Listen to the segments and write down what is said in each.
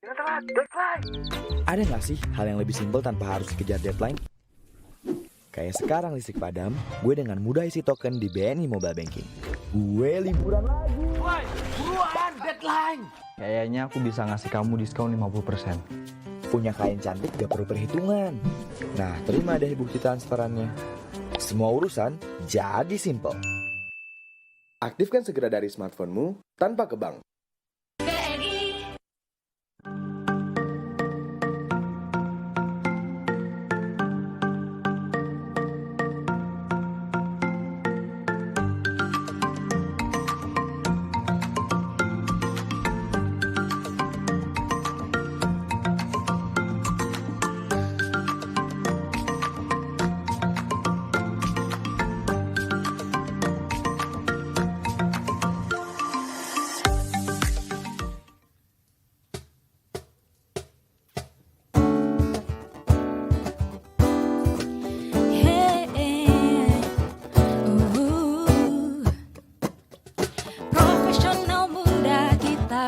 Ada nggak sih hal yang lebih simpel tanpa harus kejar deadline? Kayak sekarang listrik padam, gue dengan mudah isi token di BNI Mobile Banking. Gue liburan lagi. Woi, buruan, deadline. Kayaknya aku bisa ngasih kamu diskon 50%. Punya klien cantik gak perlu perhitungan. Nah, terima deh bukti transferannya. Semua urusan jadi simple. Aktifkan segera dari smartphone-mu tanpa ke bank.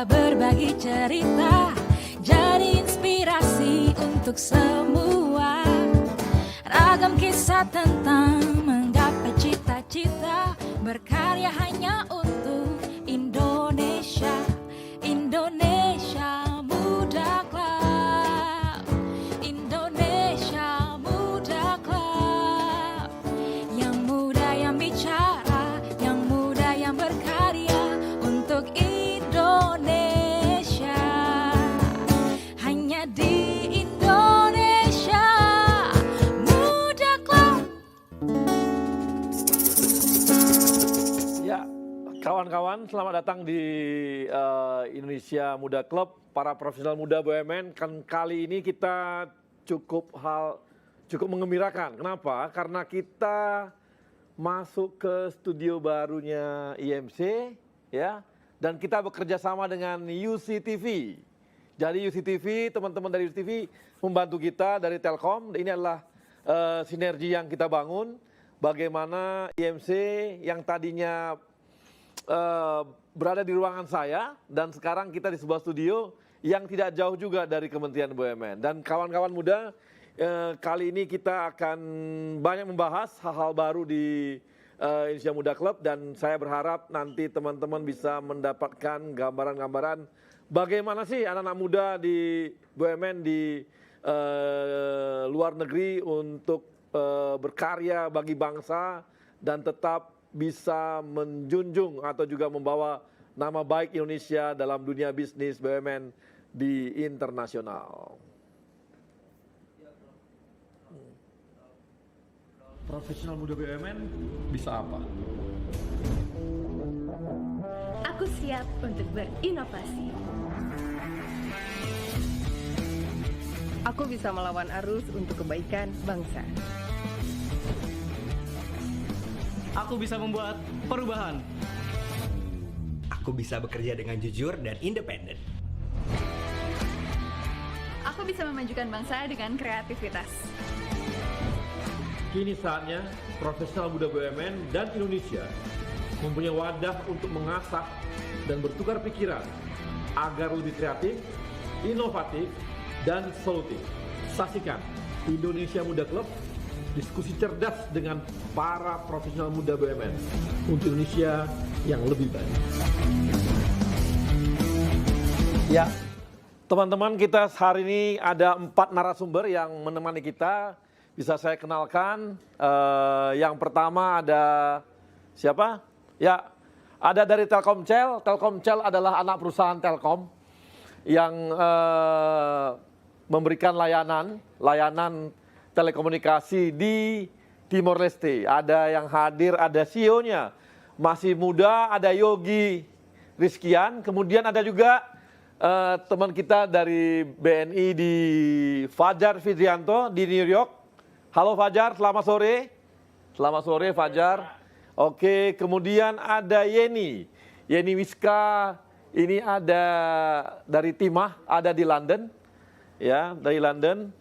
Berbagi cerita, jadi inspirasi untuk semua. Ragam kisah tentang menggapai cita-cita, berkarya hanya untuk Indonesia. Indonesia Muda Club, Indonesia Muda Club. Yang muda yang bicara, yang muda yang berkarya untuk Indonesia. Hanya di Indonesia Muda Club. Ya, kawan-kawan, selamat datang di Indonesia Muda Club, para profesional muda BUMN. Kan kali ini kita cukup mengembirakan. Kenapa? Karena kita masuk ke studio barunya IMC, ya. Dan kita bekerja sama dengan UCTV. Jadi UCTV, teman-teman dari UCTV membantu kita dari Telkom. Ini adalah sinergi yang kita bangun. Bagaimana IMC yang tadinya berada di ruangan saya, dan sekarang kita di sebuah studio yang tidak jauh juga dari Kementerian BUMN. Dan kawan-kawan muda, kali ini kita akan banyak membahas hal-hal baru di Indonesia Muda Club, dan saya berharap nanti teman-teman bisa mendapatkan gambaran-gambaran bagaimana sih anak-anak muda di BUMN di luar negeri untuk berkarya bagi bangsa dan tetap bisa menjunjung atau juga membawa nama baik Indonesia dalam dunia bisnis BUMN di internasional. Profesional muda BUMN bisa apa? Aku siap untuk berinovasi. Aku bisa melawan arus untuk kebaikan bangsa. Aku bisa membuat perubahan. Aku bisa bekerja dengan jujur dan independen. Aku bisa memajukan bangsa dengan kreativitas. Kini saatnya profesional muda BUMN dan Indonesia mempunyai wadah untuk mengasah dan bertukar pikiran agar lebih kreatif, inovatif, dan solutif. Saksikan Indonesia Muda Club, diskusi cerdas dengan para profesional muda BUMN untuk Indonesia yang lebih baik. Ya, teman-teman, kita hari ini ada 4 narasumber yang menemani kita. Bisa saya kenalkan, yang pertama ada siapa? Ya, ada dari Telkomsel. Telkomsel adalah anak perusahaan Telkom yang memberikan layanan telekomunikasi di Timor Leste. Ada yang hadir, ada CEO-nya, masih muda, ada Yogi Rizkian. Kemudian ada juga teman kita dari BNI di Fajar Fidrianto di New York. Halo Fajar, selamat sore. Selamat sore Fajar. Oke, kemudian ada Yeni Wiska, ini ada dari Timah, ada di London. Ya, dari London.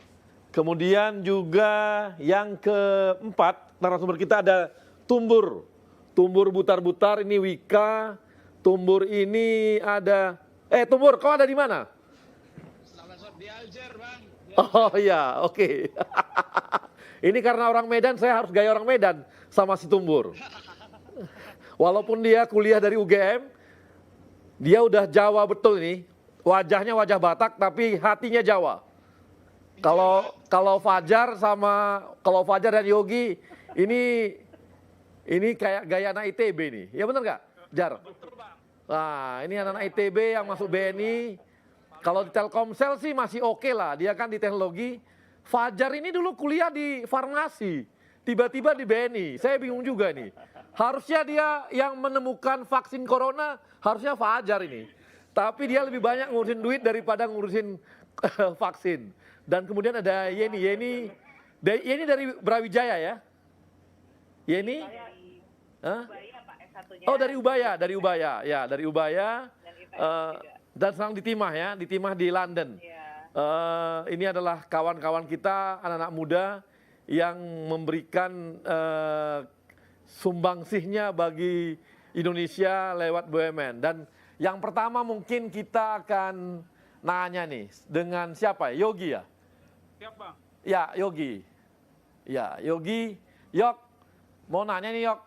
Kemudian juga yang keempat, narasumber kita ada Tumbur Butar-Butar, ini Wika. Tumbur ini ada, Tumbur, kau ada di mana? Oh iya, oke. Ini karena orang Medan, saya harus gaya orang Medan sama si Tumbur. Walaupun dia kuliah dari UGM, dia udah Jawa betul ini. Wajahnya wajah Batak tapi hatinya Jawa. Kalau Fajar dan Yogi ini kayak gaya anak ITB nih. Ya benar nggak, Jar? Nah, ini anak ITB yang masuk BNI. Kalau di Telkomsel sih masih oke lah, dia kan di teknologi. Fajar ini dulu kuliah di farmasi, tiba-tiba di BNI. Saya bingung juga nih. Harusnya dia yang menemukan vaksin corona, harusnya Fajar ini. Tapi dia lebih banyak ngurusin duit daripada ngurusin vaksin. Dan kemudian ada Yeni dari Brawijaya ya? Yeni? Hah? Oh dari Ubaya. Ya dari Ubaya. Dan sekarang di Timah di London. Ini adalah kawan-kawan kita, anak-anak muda yang memberikan sumbangsihnya bagi Indonesia lewat BUMN. Dan yang pertama mungkin kita akan nanya nih dengan siapa? Yogi ya? Siap, Bang. Ya, Yogi. Ya, Yogi. Yok, mau nanya nih Yok.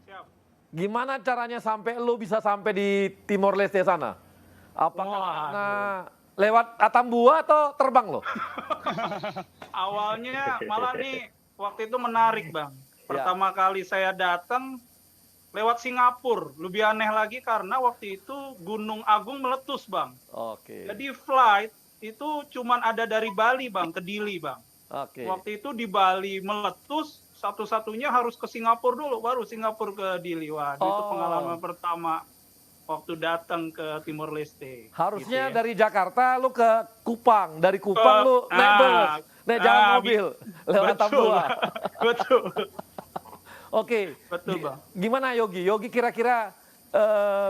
Siap. Gimana caranya sampai lu bisa sampai di Timor Leste sana? Apakah karena lewat Atambua atau terbang lo? Awalnya malah nih waktu itu menarik, Bang. Pertama kali saya datang lewat Singapura. Lebih aneh lagi karena waktu itu Gunung Agung meletus, Bang. Oke. Jadi flight itu cuman ada dari Bali, Bang, ke Dili, Bang. Oke. Waktu itu di Bali meletus, satu-satunya harus ke Singapura dulu, baru Singapura ke Dili. Wah, itu pengalaman pertama waktu datang ke Timor Leste. Harusnya gitu ya. dari Jakarta lu ke Kupang, dari Kupang lu naik bus, naik jalan mobil lewat Atambua. Betul. Oke. Betul, Bang. Gimana Yogi? Yogi kira-kira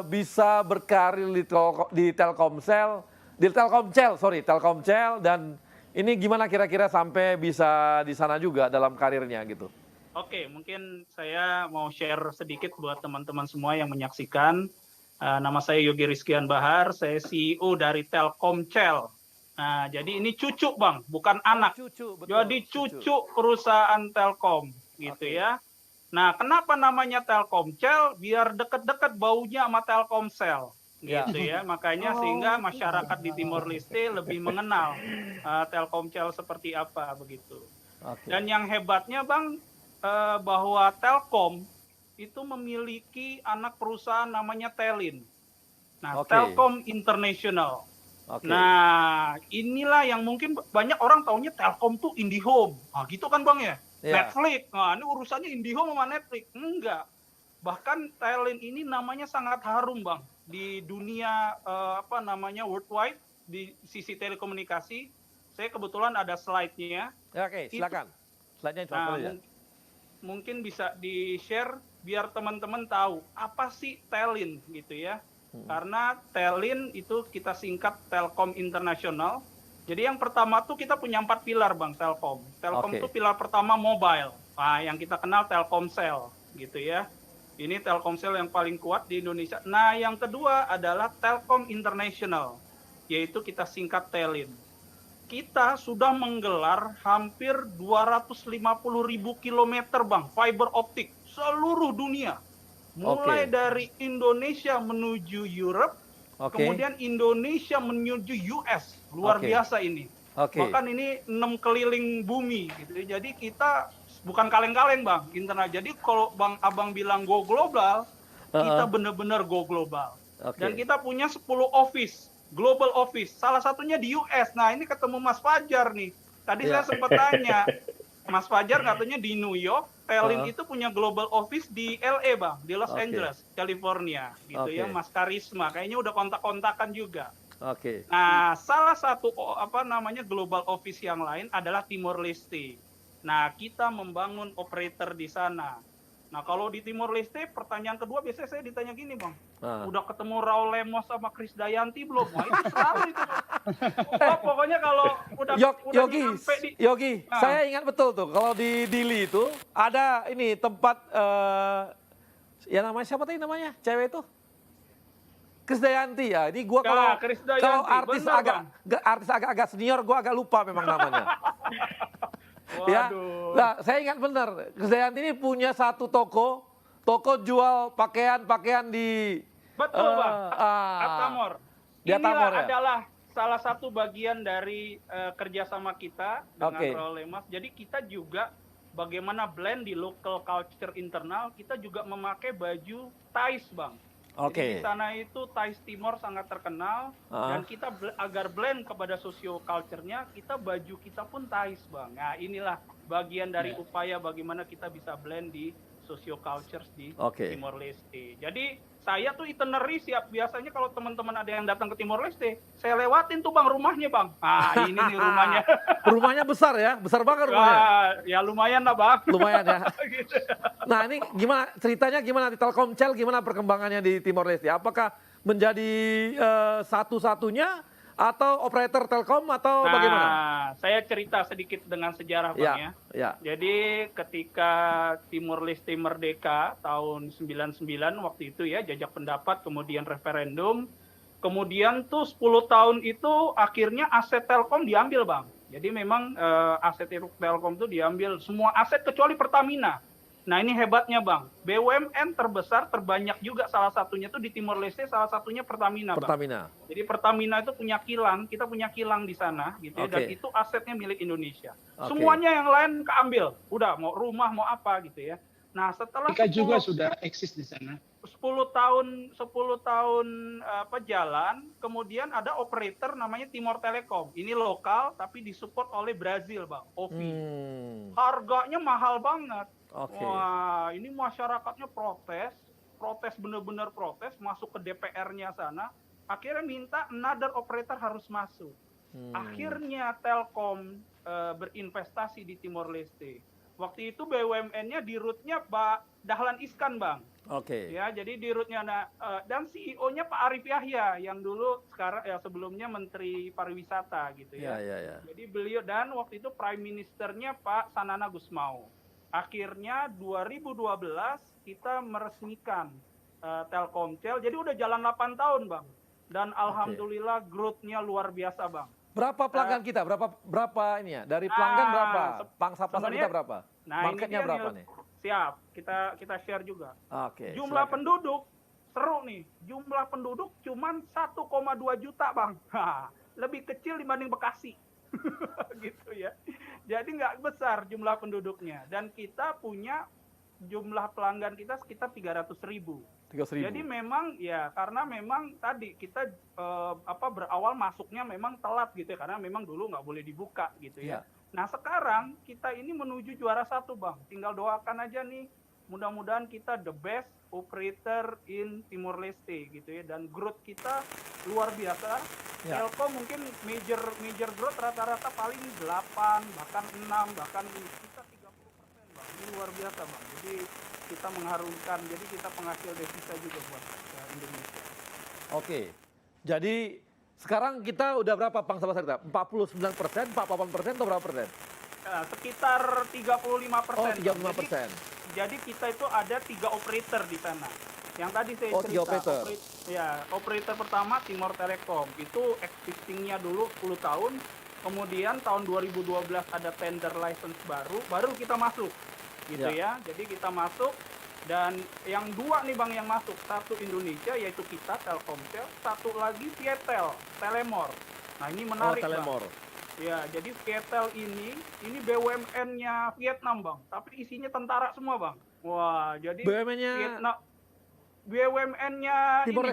bisa berkarir di Telkomsel, Telkomsel dan ini gimana kira-kira sampai bisa di sana juga dalam karirnya gitu? Oke, mungkin saya mau share sedikit buat teman-teman semua yang menyaksikan. Nama saya Yogi Rizkian Bahar, saya CEO dari Telkomsel. Nah, jadi ini cucu, Bang, bukan anak. Cucu, betul. Jadi cucu perusahaan Telkom, gitu ya. Nah, kenapa namanya Telkomsel? Biar deket-deket baunya sama Telkomsel, gitu ya. Makanya sehingga masyarakat di Timor Leste lebih mengenal Telkomsel seperti apa begitu. Dan yang hebatnya, Bang, bahwa Telkom itu memiliki anak perusahaan namanya Telin. Nah, Telkom International. Nah, inilah yang mungkin banyak orang taunya Telkom tuh IndiHome. Nah, gitu kan, Bang ya? Netflix. Nah, ini urusannya IndiHome sama Netflix. Enggak. Bahkan Telin ini namanya sangat harum, Bang, di dunia worldwide di sisi telekomunikasi. Saya kebetulan ada slide-nya. Oke, silakan. Slide-nya itu aja. Mungkin bisa di-share biar teman-teman tahu apa sih Telin gitu ya. Karena Telin itu kita singkat Telkom International. Jadi yang pertama tuh kita punya 4 pilar, Bang, Telkom. Telkom itu pilar pertama mobile. Nah, yang kita kenal Telkomsel gitu ya. Ini Telkomsel yang paling kuat di Indonesia. Nah, yang kedua adalah Telkom International, yaitu kita singkat Telin. Kita sudah menggelar hampir 250.000 kilometer, Bang, fiber optik seluruh dunia. Mulai dari Indonesia menuju Europe, kemudian Indonesia menuju US. Luar biasa ini. Bahkan ini 6 keliling bumi gitu. Jadi kita bukan kaleng-kaleng, Bang, internal. Jadi kalau Bang Abang bilang go global, kita benar-benar go global. Dan kita punya 10 office, global office. Salah satunya di US. Nah, ini ketemu Mas Fajar nih. Tadi saya sempat tanya, Mas Fajar katanya di New York, Telin itu punya global office di LA, Bang, di Los Angeles, California, gitu ya, Mas Karisma. Kayaknya udah kontak-kontakan juga. Nah, salah satu global office yang lain adalah Timor Leste. Nah, kita membangun operator di sana. Nah, kalau di Timor Leste, pertanyaan kedua biasanya saya ditanya gini, Bang. Udah ketemu Raul Lemos sama Kris Dayanti belum? Wah, itu selalu itu. Pokoknya kalau udah Yogi, saya ingat betul tuh kalau di Dili itu ada ini tempat ya namanya siapa tadi namanya? Cewek itu? Krisdayanti ya. Ini gua Nah, Krisdayanti, kalau artis benar, artis agak senior gua agak lupa memang namanya. Ya. Waduh. Nah, saya ingat benar. Krisdayanti ini punya satu toko jual pakaian di Betul, Bang. Atamor. Di Inilah Atamor, ya? adalah salah satu bagian dari kerjasama kita dengan Oke. Rolemas. Jadi kita juga bagaimana blend di local culture internal, kita juga memakai baju Thais, Bang. Oke. Jadi di sana itu Thais Timor sangat terkenal dan kita agar blend kepada socio culture-nya, kita baju kita pun Thais, Bang. Nah, inilah bagian dari upaya bagaimana kita bisa blend di socio cultures di Oke. Timor Leste. Jadi saya tuh itinerary siap, biasanya kalau teman-teman ada yang datang ke Timor Leste, saya lewatin tuh Bang rumahnya, Bang. Ah, ini nih rumahnya. Rumahnya besar ya, besar banget rumahnya. Ya lumayan lah, Bang. Lumayan ya. Gitu. Nah, ini gimana ceritanya, gimana di Telkomsel, gimana perkembangannya di Timor Leste? Apakah menjadi satu-satunya atau operator Telkom atau bagaimana? Saya cerita sedikit dengan sejarah, Bang, ya. Ya. Jadi ketika Timor Leste merdeka tahun 99 waktu itu ya, jajak pendapat, kemudian referendum, kemudian tuh 10 tahun itu akhirnya aset Telkom diambil, Bang. Jadi memang aset Telkom itu diambil semua aset kecuali Pertamina. Nah, ini hebatnya, Bang. BUMN terbesar, terbanyak juga salah satunya tuh di Timor Leste, salah satunya Pertamina, Bang. Pertamina. Jadi Pertamina itu punya kilang, kita punya kilang di sana gitu ya, dan itu asetnya milik Indonesia. Semuanya yang lain keambil. Udah mau rumah, mau apa gitu ya. Nah, setelah kita juga sudah eksis di sana. 10 tahun jalan, kemudian ada operator namanya Timor Telecom. Ini lokal tapi disupport oleh Brazil, Bang. OVI. Harganya mahal banget. Wah, ini masyarakatnya protes bener-bener protes, masuk ke DPR-nya sana. Akhirnya minta another operator harus masuk. Akhirnya Telkom berinvestasi di Timor Leste. Waktu itu BUMN-nya di root-nya Pak Dahlan Iskan, Bang. Ya, jadi di root-nya dan CEO-nya Pak Arif Yahya yang dulu sekarang ya sebelumnya Menteri Pariwisata gitu ya. Jadi beliau dan waktu itu Prime Minister-nya Pak Sanana Gusmao. Akhirnya 2012 kita meresmikan Telkomsel. Jadi udah jalan 8 tahun, Bang. Dan alhamdulillah growth-nya luar biasa, Bang. Berapa pelanggan kita? Berapa ini ya? Dari pelanggan berapa? Pangsa pasar kita berapa? Marketnya berapa nih? Siap, kita share juga. silakan. Jumlah penduduk seru nih. Jumlah penduduk cuman 1,2 juta, Bang. Lebih kecil dibanding Bekasi. Gitu ya. Jadi nggak besar jumlah penduduknya. Dan kita punya jumlah pelanggan kita sekitar 300.000. Jadi memang ya karena memang tadi kita berawal masuknya memang telat gitu ya, karena memang dulu nggak boleh dibuka gitu ya. Nah sekarang kita ini menuju juara 1, Bang. Tinggal doakan aja nih, mudah-mudahan kita the best operator in Timor Leste gitu ya, dan growth kita luar biasa. Telkom mungkin major growth rata-rata paling 8 bahkan 6 bahkan kita 30%, Bang. Ini luar biasa, Bang. Jadi kita mengharumkan, jadi kita penghasil devisa juga buat Indonesia. Jadi sekarang kita udah berapa pangsa pasar kita? 49%, 48% atau berapa persen? Sekitar 35%. 35%. Jadi kita itu ada 3 operator di sana. Yang tadi saya cerita. 3 operator. Operator pertama Timor Telecom. Itu existingnya dulu 10 tahun. Kemudian tahun 2012 ada tender license baru kita masuk. Gitu ya. Jadi kita masuk, dan yang 2 nih, Bang, yang masuk. Satu Indonesia yaitu kita Telkomsel, satu lagi Vietel, Telemor. Nah, ini menarik, Telemor. Bang. Ya, jadi Vietel ini BUMN-nya Vietnam, Bang, tapi isinya tentara semua, Bang. Wah, jadi BUMN-nya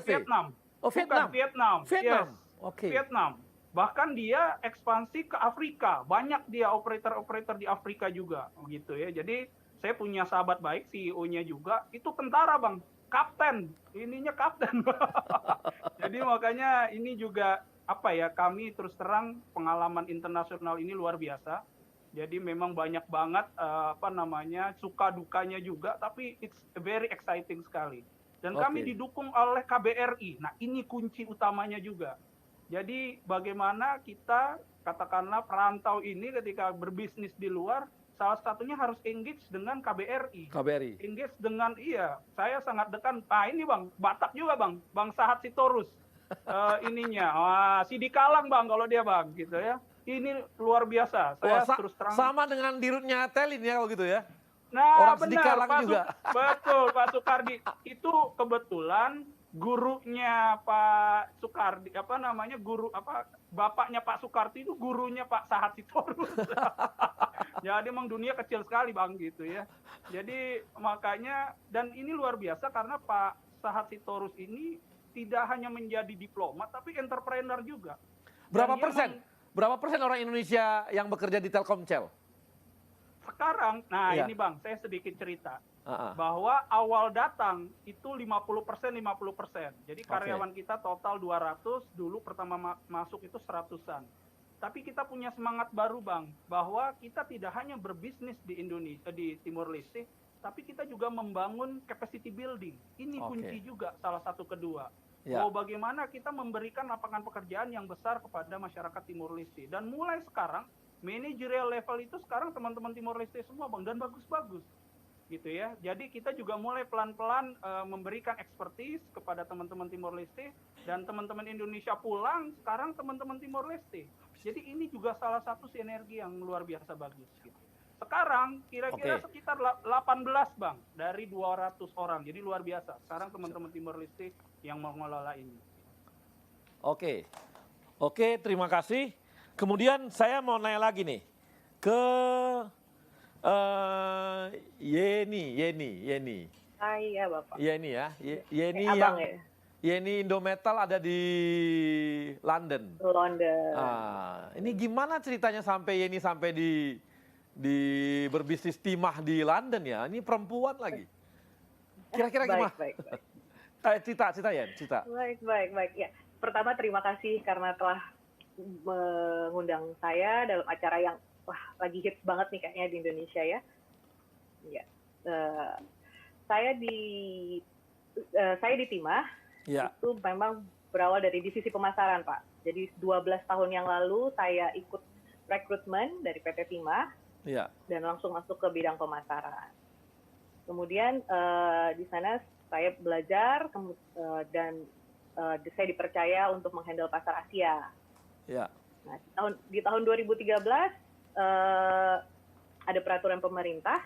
Vietnam. Oh, Vietnam. Bukan, Vietnam. Vietnam. Yes. Vietnam. Bahkan dia ekspansi ke Afrika. Banyak dia operator-operator di Afrika juga gitu ya. Jadi saya punya sahabat baik, CEO-nya juga, itu tentara, Bang. Kapten. Ininya kapten. Jadi makanya ini juga kami terus terang pengalaman internasional ini luar biasa. Jadi memang banyak banget suka dukanya juga, tapi it's very exciting sekali. Dan kami didukung oleh KBRI. Nah, ini kunci utamanya juga. Jadi bagaimana kita, katakanlah perantau ini ketika berbisnis di luar, salah satunya harus engage dengan KBRI. KBRI. Engage dengan, saya sangat dekat. Ini Bang, Batak juga Bang Sahat Sitorus. Ininya, Sidi Kalang Bang kalau dia Bang, gitu ya. Ini luar biasa. Saya terus terang. Sama dengan dirutnya Telin ya kalau gitu ya. Nah, Orang Sidi benar, Kalang juga. Betul, Pak Soekardi. Itu kebetulan gurunya Pak Soekardi, bapaknya Pak Soekardi itu gurunya Pak Sahat Sitorus. Jadi emang dunia kecil sekali Bang gitu ya. Jadi makanya, dan ini luar biasa karena Pak Sahat Sitorus ini tidak hanya menjadi diplomat tapi entrepreneur juga. Berapa persen orang Indonesia yang bekerja di Telkomsel? Sekarang, ini Bang, saya sedikit cerita. Bahwa awal datang itu 50%. Jadi karyawan kita total 200, dulu pertama masuk itu 100-an. Tapi kita punya semangat baru Bang, bahwa kita tidak hanya berbisnis di Indonesia, di Timor Leste, tapi kita juga membangun capacity building. Ini kunci juga salah satu kedua. Bahwa bagaimana kita memberikan lapangan pekerjaan yang besar kepada masyarakat Timor Leste. Dan mulai sekarang, managerial level itu sekarang teman-teman Timor Leste semua Bang, dan bagus-bagus. Gitu ya. Jadi kita juga mulai pelan-pelan memberikan expertise kepada teman-teman Timor Leste, dan teman-teman Indonesia pulang, sekarang teman-teman Timor Leste. Jadi ini juga salah satu sinergi yang luar biasa bagus. Gitu. Sekarang kira-kira sekitar 18 Bang, dari 200 orang. Jadi luar biasa. Sekarang teman-teman Timor Leste yang mengelola ini. Oke, terima kasih. Kemudian saya mau nanya lagi nih ke Yeni. Iya Bapak. Yeni ya. Yeni Abang yang ya? Yeni Indometal ada di London. Ini gimana ceritanya sampai Yeni sampai di berbisnis timah di London ya? Ini perempuan lagi. Kira-kira gimana? Baik. Cerita ya. Baik. Ya, pertama terima kasih karena telah mengundang saya dalam acara yang lagi hits banget nih kayaknya di Indonesia ya. Ya, saya di Timah itu memang berawal dari divisi pemasaran Pak. Jadi 12 tahun yang lalu saya ikut rekrutmen dari PT Timah dan langsung masuk ke bidang pemasaran. Kemudian di sana saya belajar dan saya dipercaya untuk menghandle pasar Asia. Nah, di tahun 2013 ada peraturan pemerintah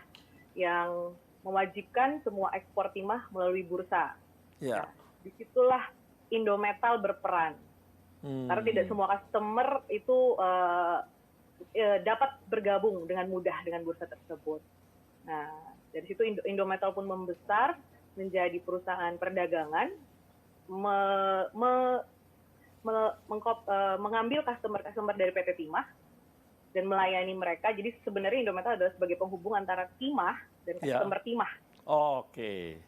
yang mewajibkan semua ekspor timah melalui bursa. Nah, disitulah Indometal berperan. Karena tidak semua customer itu dapat bergabung dengan mudah dengan bursa tersebut. Nah, dari situ Indometal pun membesar menjadi perusahaan perdagangan, mengambil customer dari PT Timah dan melayani mereka. Jadi sebenarnya Indometal adalah sebagai penghubung antara Timah dan customer Timah. Oke.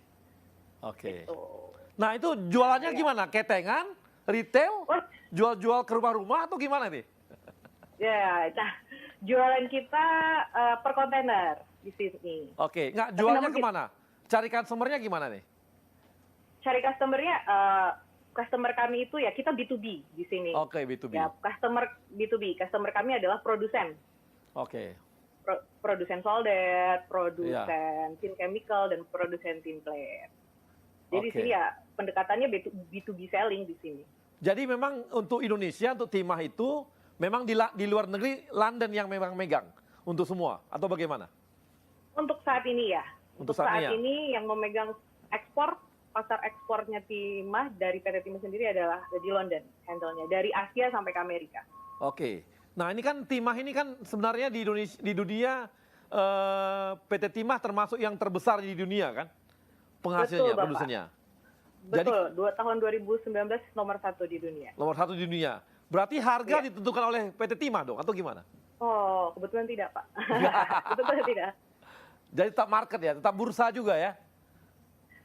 Nah itu jualannya gimana? Ketengan, retail, jual-jual ke rumah-rumah atau gimana nih? Nah jualan kita per kontainer di sini. Oke, nggak jualnya kemana? Cari customer-nya gimana nih? Cari customer-nya, customer kami itu ya kita B2B di sini. Oke, B2B. Ya, customer B2B. Customer kami adalah produsen. Oke. Produsen solder, produsen tin chemical, dan produsen tin plate. Jadi di sini ya pendekatannya B2B selling di sini. Jadi memang untuk Indonesia, untuk timah itu memang di luar negeri London yang memang megang untuk semua atau bagaimana? Untuk saat ini ya. Untuk saat ini yang memegang ekspor, pasar ekspornya Timah dari PT Timah sendiri adalah di London handle-nya, dari Asia sampai ke Amerika. Oke. Nah ini kan Timah ini kan sebenarnya di Indonesia, di dunia PT Timah termasuk yang terbesar di dunia kan? Penghasilnya, produsennya. Betul, tahun 2019 nomor 1 di dunia. Nomor 1 di dunia. Berarti harga ditentukan oleh PT Timah dong atau gimana? Oh, kebetulan tidak Pak. Kebetulan tidak. Jadi tetap market ya, tetap bursa juga ya?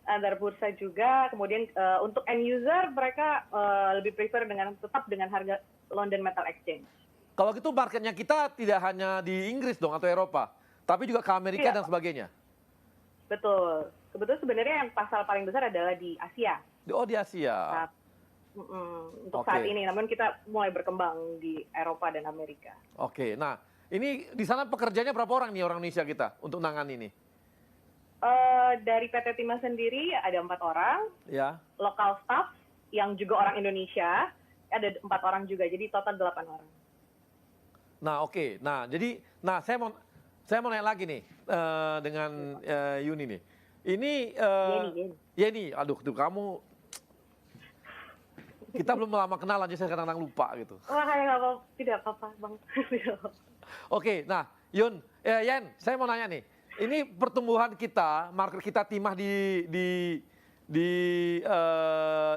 Antar bursa juga, kemudian untuk end user mereka lebih prefer tetap dengan harga London Metal Exchange. Kalau gitu marketnya kita tidak hanya di Inggris dong atau Eropa, tapi juga ke Amerika dan sebagainya? Betul. Kebetulan sebenarnya yang pasar paling besar adalah di Asia. Oh di Asia. Untuk saat ini, namun kita mulai berkembang di Eropa dan Amerika. Oke, nah Ini di sana pekerjanya berapa orang nih orang Indonesia kita untuk nangani ini? Dari PT Timah sendiri ada 4 orang, Ya. lokal staff yang juga orang Indonesia ada 4 orang juga, jadi total 8 orang. Nah, oke. Nah, jadi saya mau nanya lagi nih dengan Yuni nih. Ini Yeni, aduh tuh kamu kita belum lama kenal aja saya kadang-kadang lupa gitu. Wah, kayak tidak apa-apa, Bang. Oke, nah Yen, saya mau nanya nih. Ini pertumbuhan kita, market kita Timah di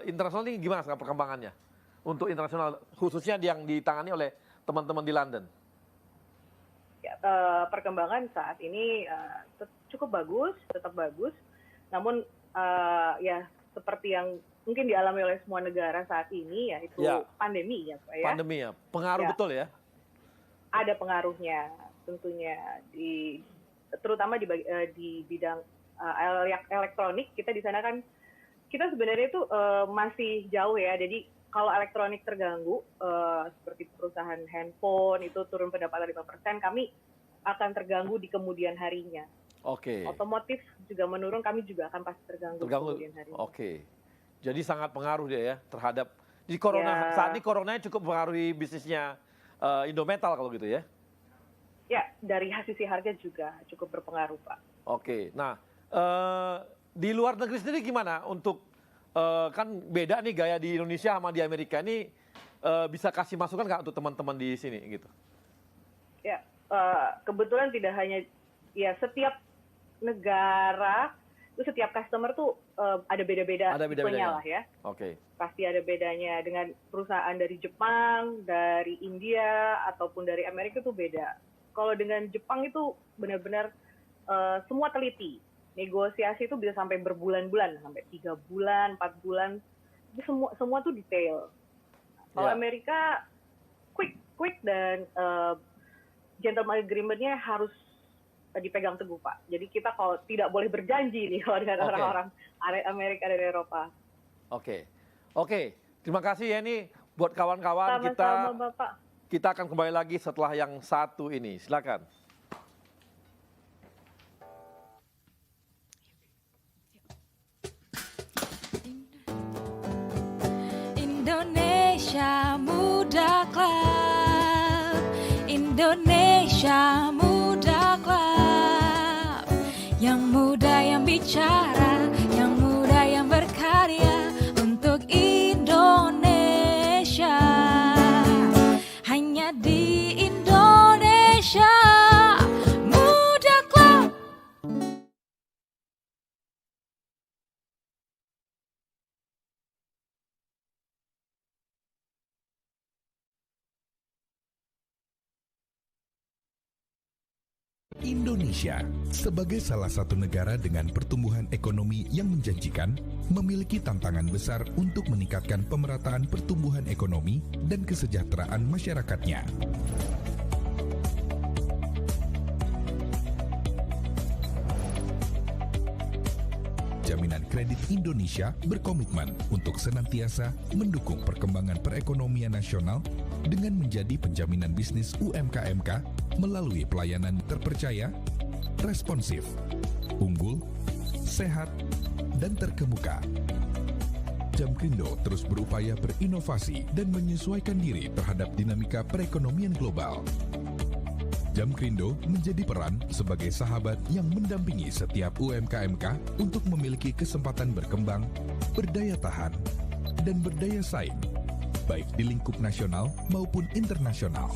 internasional ini gimana sekarang perkembangannya? Untuk internasional, khususnya yang ditangani oleh teman-teman di London. Ya, perkembangan saat ini cukup bagus, tetap bagus. Namun ya seperti yang mungkin dialami oleh semua negara saat ini, yaitu pandemi ya Pak ya. Pandemi ya, pengaruh betul ya? Ada pengaruhnya tentunya terutama di bidang elektronik. Kita di sana kan kita sebenarnya itu masih jauh ya. Jadi kalau elektronik terganggu seperti perusahaan handphone itu turun pendapatan 5%, kami akan terganggu di kemudian harinya. Oke. Otomotif juga menurun, kami juga akan pasti terganggu di kemudian harinya. Oke. Jadi sangat pengaruh dia ya terhadap di corona. Saat ini coronanya cukup mempengaruhi bisnisnya Indometal kalau gitu ya? Ya, dari sisi harga juga cukup berpengaruh, Pak. Oke, nah di luar negeri sendiri gimana untuk kan beda nih gaya di Indonesia sama di Amerika ini, bisa kasih masukan nggak untuk teman-teman di sini gitu? Ya, kebetulan tidak hanya ya setiap negara itu setiap customer tuh ada beda-beda tipenya lah ya. Oke. Pasti ada bedanya dengan perusahaan dari Jepang, dari India ataupun dari Amerika tuh beda. Kalau dengan Jepang itu benar-benar semua teliti. Negosiasi itu bisa sampai berbulan-bulan, sampai 3 bulan, 4 bulan. Itu semua tuh detail. Kalau Amerika quick dan gentleman agreement-nya harus dipegang teguh, Pak. Jadi kita kalau tidak boleh berjanji nih kalau dengan orang-orang Amerika dan Eropa. Oke. Terima kasih ya ini buat kawan-kawan Sama-sama, Bapak. Kita akan kembali lagi setelah yang satu ini. Silakan. Indonesia Muda Club, Indonesia Muda Club, yang muda yang bicara, yang muda yang berkarya untuk Indonesia. Hanya di Indonesia Muda Club. Indonesia, sebagai salah satu negara dengan pertumbuhan ekonomi yang menjanjikan, memiliki tantangan besar untuk meningkatkan pemerataan pertumbuhan ekonomi dan kesejahteraan masyarakatnya. Jaminan Kredit Indonesia berkomitmen untuk senantiasa mendukung perkembangan perekonomian nasional dengan menjadi penjaminan bisnis UMKM melalui pelayanan terpercaya, responsif, unggul, sehat, dan terkemuka. Jamkrindo terus berupaya berinovasi dan menyesuaikan diri terhadap dinamika perekonomian global. Jamkrindo menjadi peran sebagai sahabat yang mendampingi setiap UMKM untuk memiliki kesempatan berkembang, berdaya tahan, dan berdaya saing, baik di lingkup nasional maupun internasional.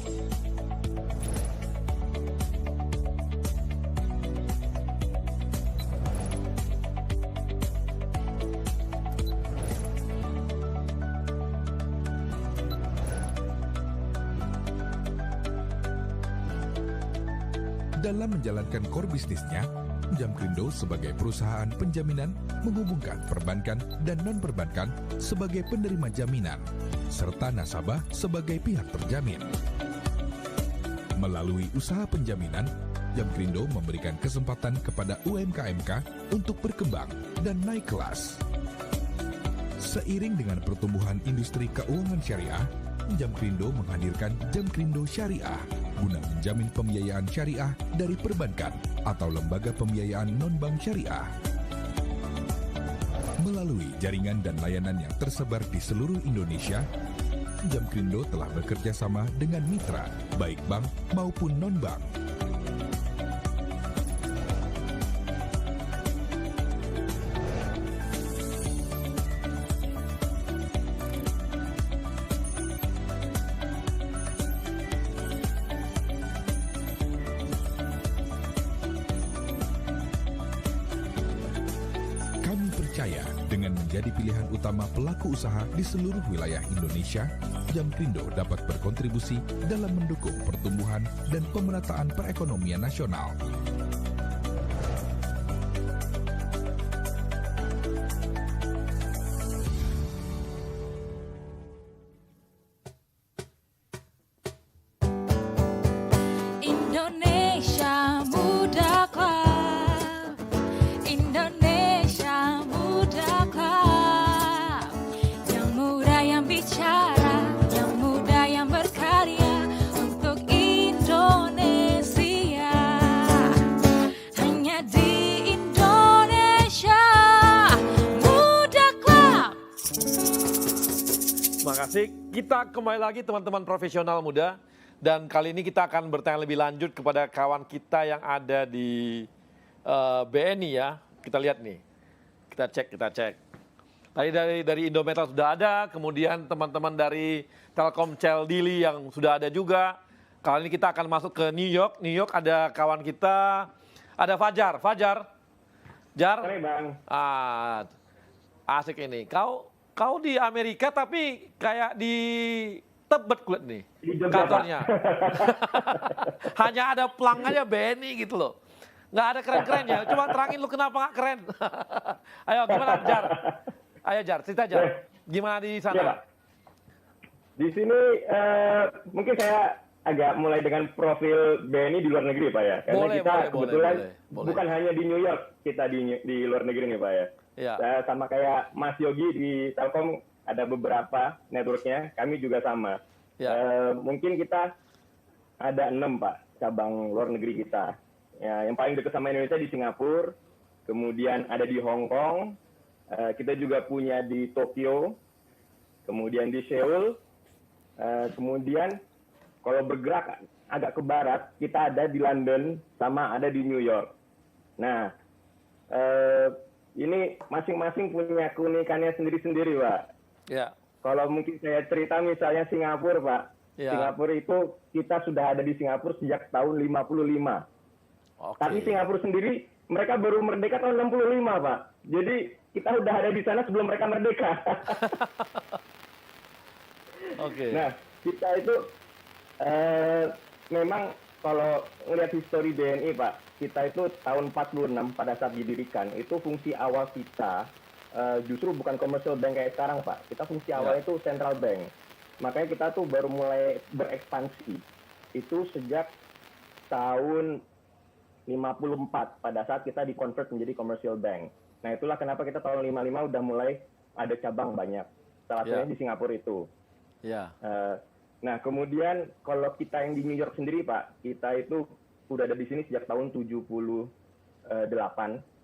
Dalam menjalankan core bisnisnya, Jamkrindo sebagai perusahaan penjaminan menghubungkan perbankan dan non-perbankan sebagai penerima jaminan, serta nasabah sebagai pihak terjamin. Melalui usaha penjaminan, Jamkrindo memberikan kesempatan kepada UMKM untuk berkembang dan naik kelas. Seiring dengan pertumbuhan industri keuangan syariah, Jamkrindo menghadirkan Jamkrindo Syariah guna menjamin pembiayaan syariah dari perbankan atau lembaga pembiayaan non-bank syariah. Melalui jaringan dan layanan yang tersebar di seluruh Indonesia, Jamkrindo telah bekerja sama dengan mitra, baik bank maupun non-bank. Kami percaya dengan menjadi pilihan utama pelaku usaha di seluruh wilayah Indonesia, Jamkrindo dapat berkontribusi dalam mendukung pertumbuhan dan pemerataan perekonomian nasional. Indonesia Muda Club, Indonesia Muda Club, yang muda yang bicara, yang muda yang berkarya untuk Indonesia. Hanya di Indonesia Muda Club. Terima kasih. Kita kembali lagi teman-teman profesional muda. Dan kali ini kita akan bertanya lebih lanjut kepada kawan kita yang ada di BNI ya. Kita lihat nih. Kita cek. Tadi dari Indometal sudah ada, kemudian teman-teman dari Telkomsel Dili yang sudah ada juga. Kali ini kita akan masuk ke New York. New York ada kawan kita, ada Fajar. Jar? Hai Bang. Asik ini. Kau di Amerika tapi kayak di Tebet kulit nih kantornya. Hanya ada pelang aja BNI gitu loh. Nggak ada keren-kerennya. Coba terangin lu kenapa nggak keren. Ayo gimana Jar? Ayo Jar, cerita Jar. Gimana di sana? Ya, di sini mungkin saya agak mulai dengan profil BNI di luar negeri Pak ya. Karena kita kebetulan bukan hanya di New York, kita di luar negeri nih Pak ya. Sama kayak Mas Yogi di Telkom, ada beberapa networknya, kami juga sama. Mungkin kita ada 6 Pak cabang luar negeri kita. Ya, yang paling dekat sama Indonesia di Singapura, kemudian ada di Hong Kong, kita juga punya di Tokyo, kemudian di Seoul, kemudian kalau bergerak agak ke barat, kita ada di London sama ada di New York. Nah, ini masing-masing punya keunikannya sendiri-sendiri Pak. Ya. Kalau mungkin saya cerita misalnya Singapura, Pak. Singapura itu kita sudah ada di Singapura sejak tahun 55. Tapi Singapura sendiri mereka baru merdeka tahun 65, Pak. Jadi kita udah ada di sana sebelum mereka merdeka. Nah, kita itu memang kalau melihat histori BNI, Pak, kita itu tahun 46 pada saat didirikan, itu fungsi awal kita justru bukan commercial bank kayak sekarang, Pak. Kita fungsi awalnya itu central bank. Makanya kita tuh baru mulai berekspansi. Itu sejak tahun 54 pada saat kita di-convert menjadi commercial bank. Nah, itulah kenapa kita tahun 55 udah mulai ada cabang banyak. Salah satunya di Singapura itu. Nah, kemudian kalau kita yang di New York sendiri, Pak, kita itu udah ada di sini sejak tahun 78.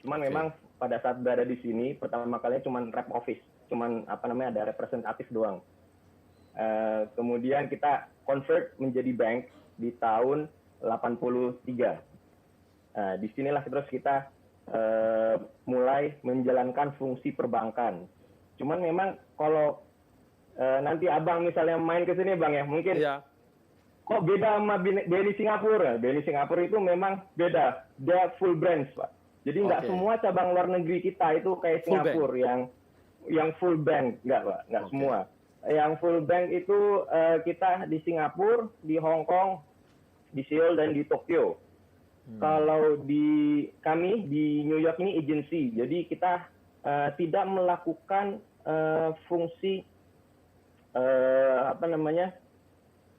Cuman memang pada saat berada di sini, pertama kalinya cuma rep office, cuma ada representatif doang. Kemudian kita convert menjadi bank di tahun 83. Disinilah terus kita mulai menjalankan fungsi perbankan. Cuman memang kalau nanti abang misalnya main ke sini Bang ya, mungkin kok beda sama BNI Singapura. BNI Singapura itu memang beda, dia full branch Pak. Jadi nggak semua cabang luar negeri kita itu kayak Singapura yang full bank, nggak semua. Yang full bank itu kita di Singapura, di Hong Kong, di Seoul dan di Tokyo. Kalau di kami di New York ini agency, jadi kita tidak melakukan fungsi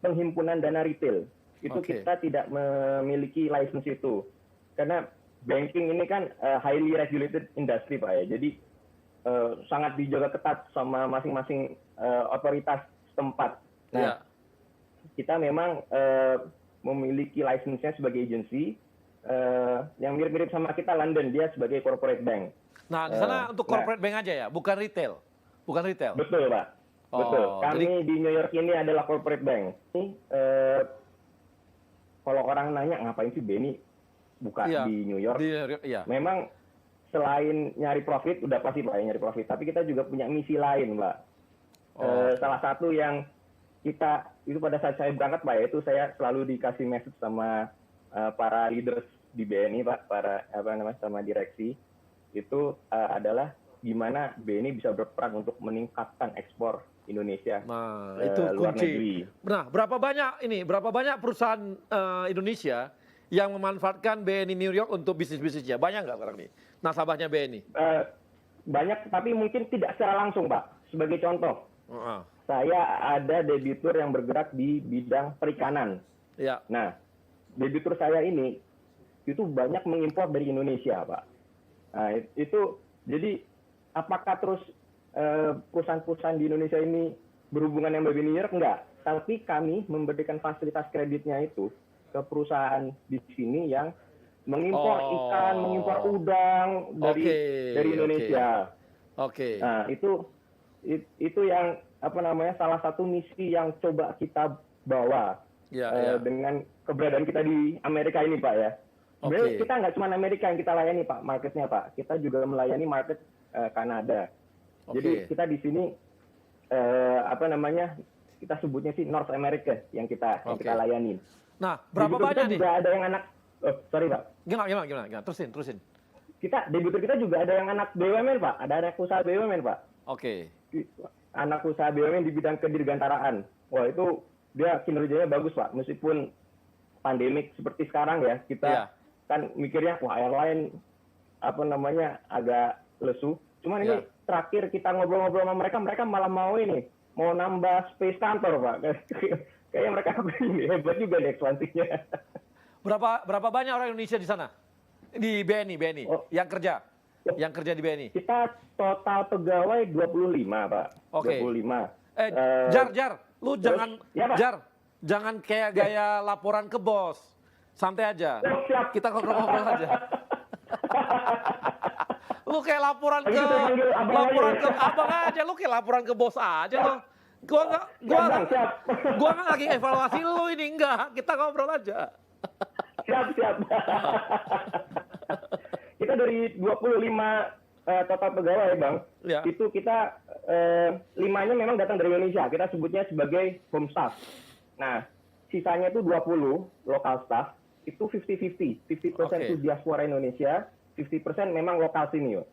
penghimpunan dana retail. Itu kita tidak memiliki license itu, karena banking ini kan highly regulated industry Pak ya. Jadi sangat dijaga ketat sama masing-masing otoritas setempat. Nah, kita memang memiliki license-nya sebagai agency yang mirip-mirip sama kita London, dia sebagai corporate bank. Nah, di sana untuk corporate bank aja ya, bukan retail. Bukan retail. Betul, Pak. Betul. Kami di New York ini adalah corporate bank. Ini kalau orang nanya ngapain sih BNI buka di New York? Memang selain nyari profit, udah pasti Pak nyari profit, tapi kita juga punya misi lain, Pak. Salah satu yang kita itu pada saat saya berangkat, Pak, yaitu saya selalu dikasih message sama para leaders di BNI, Pak, sama direksi, itu adalah gimana BNI bisa berperan untuk meningkatkan ekspor Indonesia itu luar kunci. negeri. Nah, berapa banyak perusahaan Indonesia yang memanfaatkan BNI New York untuk bisnisnya? Banyak nggak sekarang nih nasabahnya BNI? Banyak, tapi mungkin tidak secara langsung, Pak. Sebagai contoh, saya ada debitur yang bergerak di bidang perikanan. Ya. Nah, debitur saya ini itu banyak mengimpor dari Indonesia, Pak. Nah, itu jadi apakah terus perusahaan-perusahaan di Indonesia ini berhubungan dengan BNI New York? Enggak. Tapi kami memberikan fasilitas kreditnya itu ke perusahaan di sini yang mengimpor ikan, mengimpor udang dari Indonesia. Nah, itu yang salah satu misi yang coba kita bawa dengan keberadaan kita di Amerika ini, Pak, ya. Sebenarnya kita nggak cuma Amerika yang kita layani, Pak, marketnya, Pak. Kita juga melayani market Kanada. Jadi kita di sini kita sebutnya sih North America yang kita layani. Nah, berapa banyak nih? Juga ada yang anak, sorry, Pak. Gimana? Terusin. Debitur kita juga ada yang anak BUMN, Pak. Ada anak usaha BUMN, Pak. Anak usaha BUMN di bidang kedirgantaraan. Wah, itu dia kinerjanya bagus, Pak. Meskipun pandemik seperti sekarang ya, kita kan mikirnya wah airline agak lesu. Cuman ini terakhir kita ngobrol-ngobrol sama mereka malah mau nambah space kantor, Pak. Kayaknya mereka ini hebat juga nih ekspansinya. Berapa banyak orang Indonesia di sana? Di BNI yang kerja di BNI? Kita total pegawai 25, Pak. 25. Jar, lu jangan kayak gaya laporan ke bos. Santai aja. Kita ngobrol-ngobrol aja. Lu kayak laporan ke abang aja, lu kayak laporan ke bos aja lo. Gua nggak lagi evaluasi lu ini, enggak. Kita ngobrol aja. Siap. Kita dari 25 total pegawai, Bang. Itu kita 5-nya memang datang dari Indonesia. Kita sebutnya sebagai home staff. Nah, sisanya itu 20 local staff. Itu 50-50. 50% itu diaspora Indonesia, 50% memang lokal sini, yo.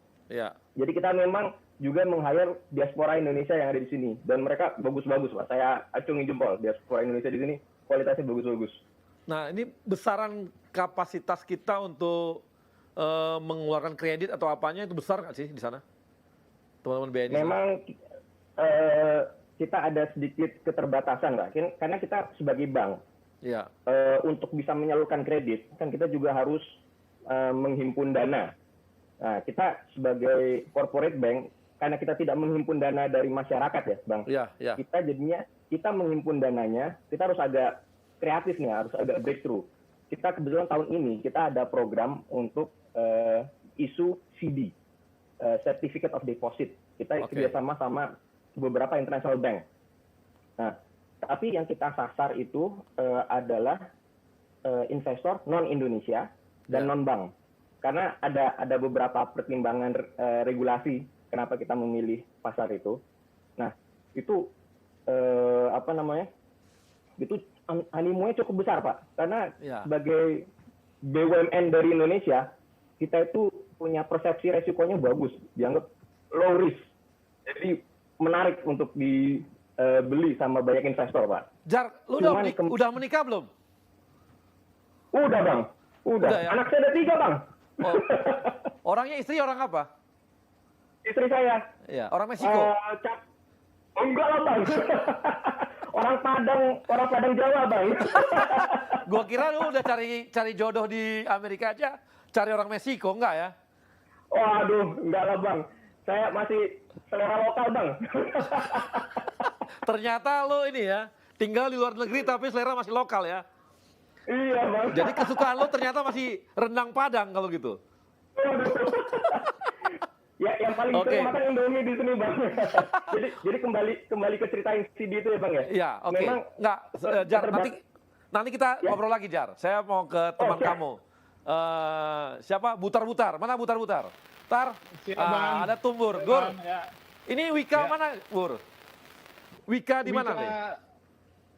Jadi kita memang juga meng-hire diaspora Indonesia yang ada di sini. Dan mereka bagus-bagus, Pak. Saya acungin jempol. Diaspora Indonesia di sini kualitasnya bagus-bagus. Nah, ini besaran kapasitas kita untuk mengeluarkan kredit atau apanya itu besar nggak sih di sana? Teman-teman BNI? Memang kita ada sedikit keterbatasan, Pak. Karena kita sebagai bank, untuk bisa menyalurkan kredit, kan kita juga harus menghimpun dana. Nah, kita sebagai corporate bank, karena kita tidak menghimpun dana dari masyarakat ya, Bang. Kita jadinya, kita menghimpun dananya, kita harus agak kreatif nih, harus agak breakthrough. Kita kebetulan tahun ini, kita ada program untuk isu CD, Certificate of Deposit. Kita kerjasama sama beberapa international bank. Nah, tapi yang kita sasar itu adalah investor non-Indonesia dan non-bank. Karena ada beberapa pertimbangan regulasi kenapa kita memilih pasar itu. Nah, itu itu animonya cukup besar, Pak. Karena sebagai BUMN dari Indonesia, kita itu punya persepsi resikonya bagus, dianggap low risk. Jadi menarik untuk dibeli sama banyak investor, Pak. Jar, lu udah menikah belum? Udah, Bang. Udah ya? Anak saya ada 3, Bang. Orangnya istri orang apa? Istri saya. Iya, orang Meksiko. Enggak lah, Bang. Orang Padang Jawa, Bang. Gua kira lu udah cari jodoh di Amerika aja, cari orang Meksiko, enggak ya? Waduh, enggak lah, Bang. Saya masih selera lokal, Bang. Ternyata lu ini ya, tinggal di luar negeri tapi selera masih lokal ya? Iya bang. Jadi kesukaan lo ternyata masih rendang Padang kalau gitu. Ya, yang paling sering makan Indomie di sini bang. jadi kembali ke cerita yang CD itu ya bang ya. Iya, oke. Memang Nggak, Jar, nanti kita ngobrol lagi Jar. Saya mau ke teman kamu. Siapa? Butar-butar. Mana butar-butar? Tar, ada Tumbur. Gur. Ini Wika mana, Bur? Wika di mana nih?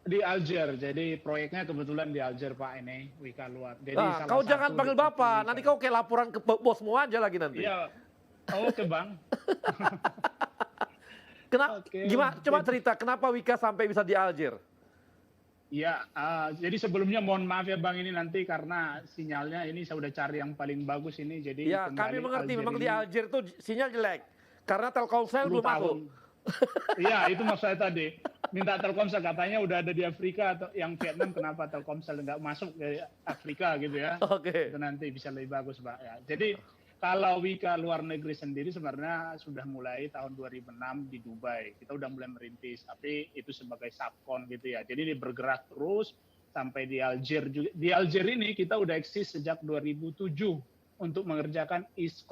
Di Alger, jadi proyeknya kebetulan di Alger Pak ini, Wika luar. Jadi Nah, kau jangan panggil Bapak, nanti kau kayak laporan ke bosmu aja lagi nanti. Iya, oke Bang. Gimana? Coba cerita, kenapa Wika sampai bisa di Alger? Iya, jadi sebelumnya mohon maaf ya Bang ini nanti karena sinyalnya ini saya udah cari yang paling bagus ini. Jadi ya, kami mengerti, memang di Alger tuh sinyal jelek. Karena Telkomsel belum masuk. Iya, itu maksud saya tadi. Minta Telkomsel katanya udah ada di Afrika atau yang Vietnam, kenapa Telkomsel nggak masuk ke Afrika gitu ya. Oke. Itu nanti bisa lebih bagus, Pak. Ya. Jadi kalau Wika luar negeri sendiri sebenarnya sudah mulai tahun 2006 di Dubai. Kita udah mulai merintis, tapi itu sebagai subkon gitu ya. Jadi dia bergerak terus sampai di Alger juga. Di Alger ini kita udah eksis sejak 2007 untuk mengerjakan East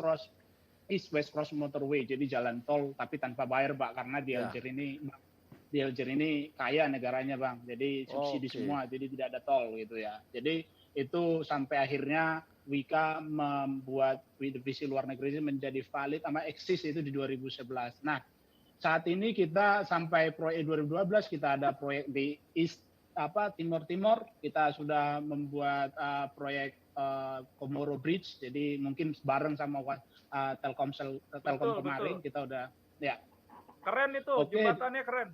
West Cross Motorway, jadi jalan tol tapi tanpa bayar Pak, karena di Alger ini kaya negaranya Bang, jadi subsidi semua, jadi tidak ada tol gitu ya. Jadi itu sampai akhirnya Wika membuat divisi luar negeri ini menjadi valid sama eksis itu di 2011. Nah saat ini kita sampai proyek 2012 kita ada proyek di Timur, kita sudah membuat proyek Komoro Bridge, jadi mungkin bareng sama Telkom kemarin betul. Kita udah ya keren itu. Jembatannya keren.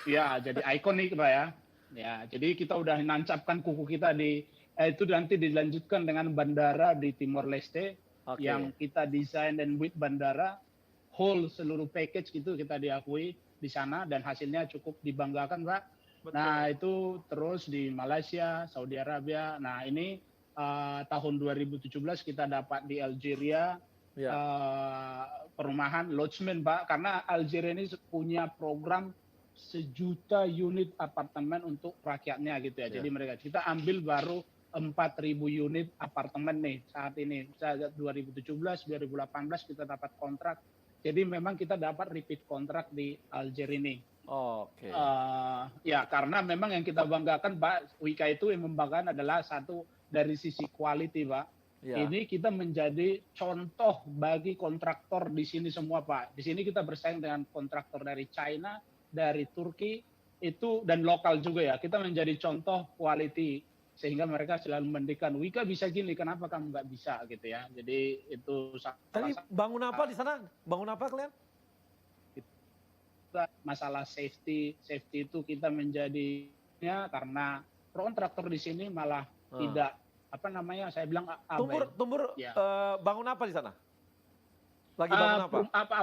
Ya, jadi ikonik Pak ya. Ya, jadi kita udah nancapkan kuku kita di itu nanti dilanjutkan dengan bandara di Timor Leste yang kita desain dan build bandara whole seluruh package gitu kita diakui di sana dan hasilnya cukup dibanggakan Pak. Betul. Nah, itu terus di Malaysia, Saudi Arabia. Nah, ini tahun 2017 kita dapat di Algeria perumahan lodgement Pak, karena Algeria ini punya program 1 juta unit apartemen untuk rakyatnya gitu ya. Jadi mereka kita ambil baru 4.000 unit apartemen nih saat ini. 2017, 2018 kita dapat kontrak. Jadi memang kita dapat repeat kontrak di Alger ini. Oke. Ya karena memang yang kita banggakan Pak, Wika itu yang membanggakan adalah satu dari sisi quality Pak. Ya. Ini kita menjadi contoh bagi kontraktor di sini semua Pak. Di sini kita bersaing dengan kontraktor dari China, dari Turki itu dan lokal juga ya. Kita menjadi contoh quality sehingga mereka selalu mendekan Wika bisa gini, kenapa kamu nggak bisa gitu ya. Jadi itu tadi bangun apa di sana? Bangun apa kalian? Masalah safety itu kita menjadinya karena kontraktor di sini malah tidak apa namanya, saya bilang Tumbur ya. Bangun apa di sana? Lagi bangun apa?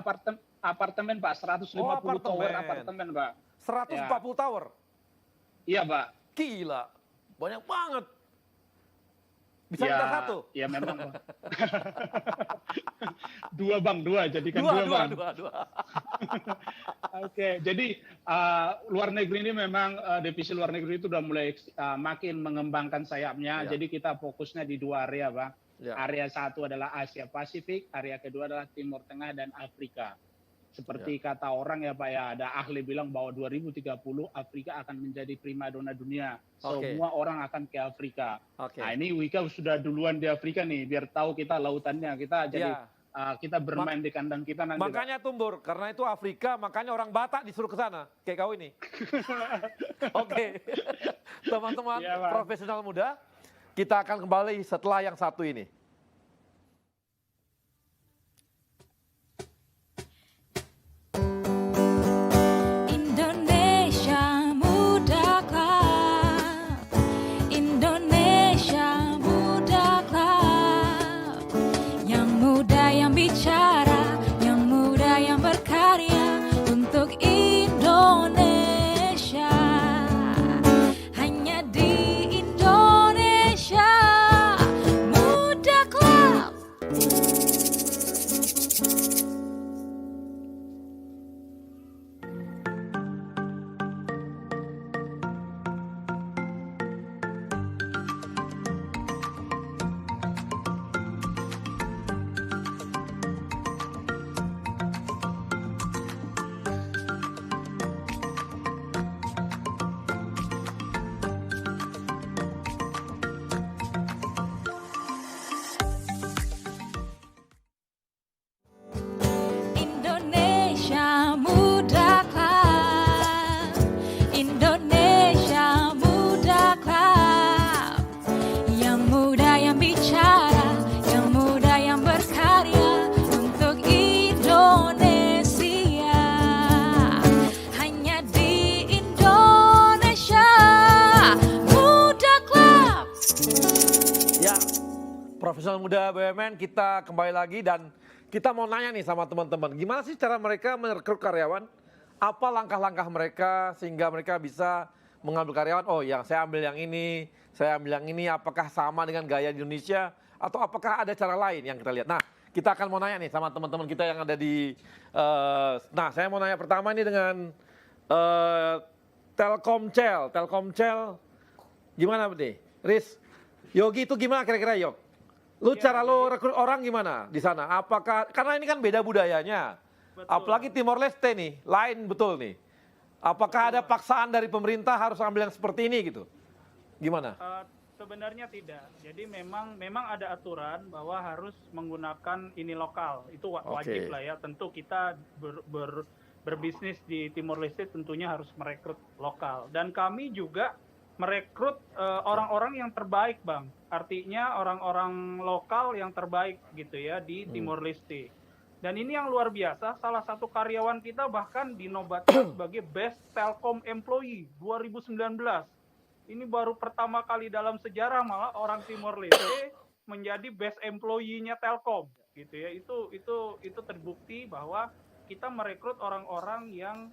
Apartemen Pak, 150 tower apartemen Pak. 140 tower? Iya Pak. Gila, banyak banget. Bisa minta satu? Ya memang Bang. Dua, jadikan dua Bang. Dua. Oke, jadi luar negeri ini memang divisi luar negeri itu udah mulai makin mengembangkan sayapnya. Jadi kita fokusnya di 2 area Bang. Area satu adalah Asia Pasifik, area kedua adalah Timur Tengah dan Afrika. Seperti kata orang ya Pak ya, ada ahli bilang bahwa 2030 Afrika akan menjadi primadona dunia. Semua orang akan ke Afrika. Nah ini Wika sudah duluan di Afrika nih, biar tahu kita lautannya. Kita jadi kita bermain di kandang kita nanti. Makanya Tumbur, karena itu Afrika, makanya orang Batak disuruh ke sana, kayak kau ini. Oke, teman-teman profesional muda, kita akan kembali setelah yang satu ini. Indonesia Muda Club, Indonesia Muda Club, yang muda yang bicara, yang muda yang berkarya untuk Indonesia. Hanya di Indonesia Muda Profesional Muda BUMN, kita kembali lagi dan kita mau nanya nih sama teman-teman, gimana sih cara mereka merekrut karyawan? Apa langkah-langkah mereka sehingga mereka bisa mengambil karyawan? Oh ya, saya ambil yang ini, saya ambil yang ini. Apakah sama dengan gaya di Indonesia atau apakah ada cara lain yang kita lihat? Nah, kita akan mau nanya nih sama teman-teman kita yang ada di. Nah, saya mau nanya pertama nih dengan Telkomcel. Telkomcel, gimana nih, Riz? Yogi itu gimana kira-kira, Yok? Lu cara lu rekrut orang gimana di sana? Apakah karena ini kan beda budayanya, apalagi Timor Leste nih, lain betul nih. Apakah ada paksaan dari pemerintah harus ambil yang seperti ini gitu? Gimana? Sebenarnya tidak. Jadi memang ada aturan bahwa harus menggunakan ini lokal. Itu wajib lah ya. Tentu kita berbisnis di Timor Leste tentunya harus merekrut lokal. Dan kami juga merekrut orang-orang yang terbaik, Bang. Artinya orang-orang lokal yang terbaik gitu ya di Timor Leste. Dan ini yang luar biasa, salah satu karyawan kita bahkan dinobatkan sebagai Best Telkom Employee 2019. Ini baru pertama kali dalam sejarah malah orang Timor Leste menjadi Best Employee-nya Telkom gitu ya. Itu terbukti bahwa kita merekrut orang-orang yang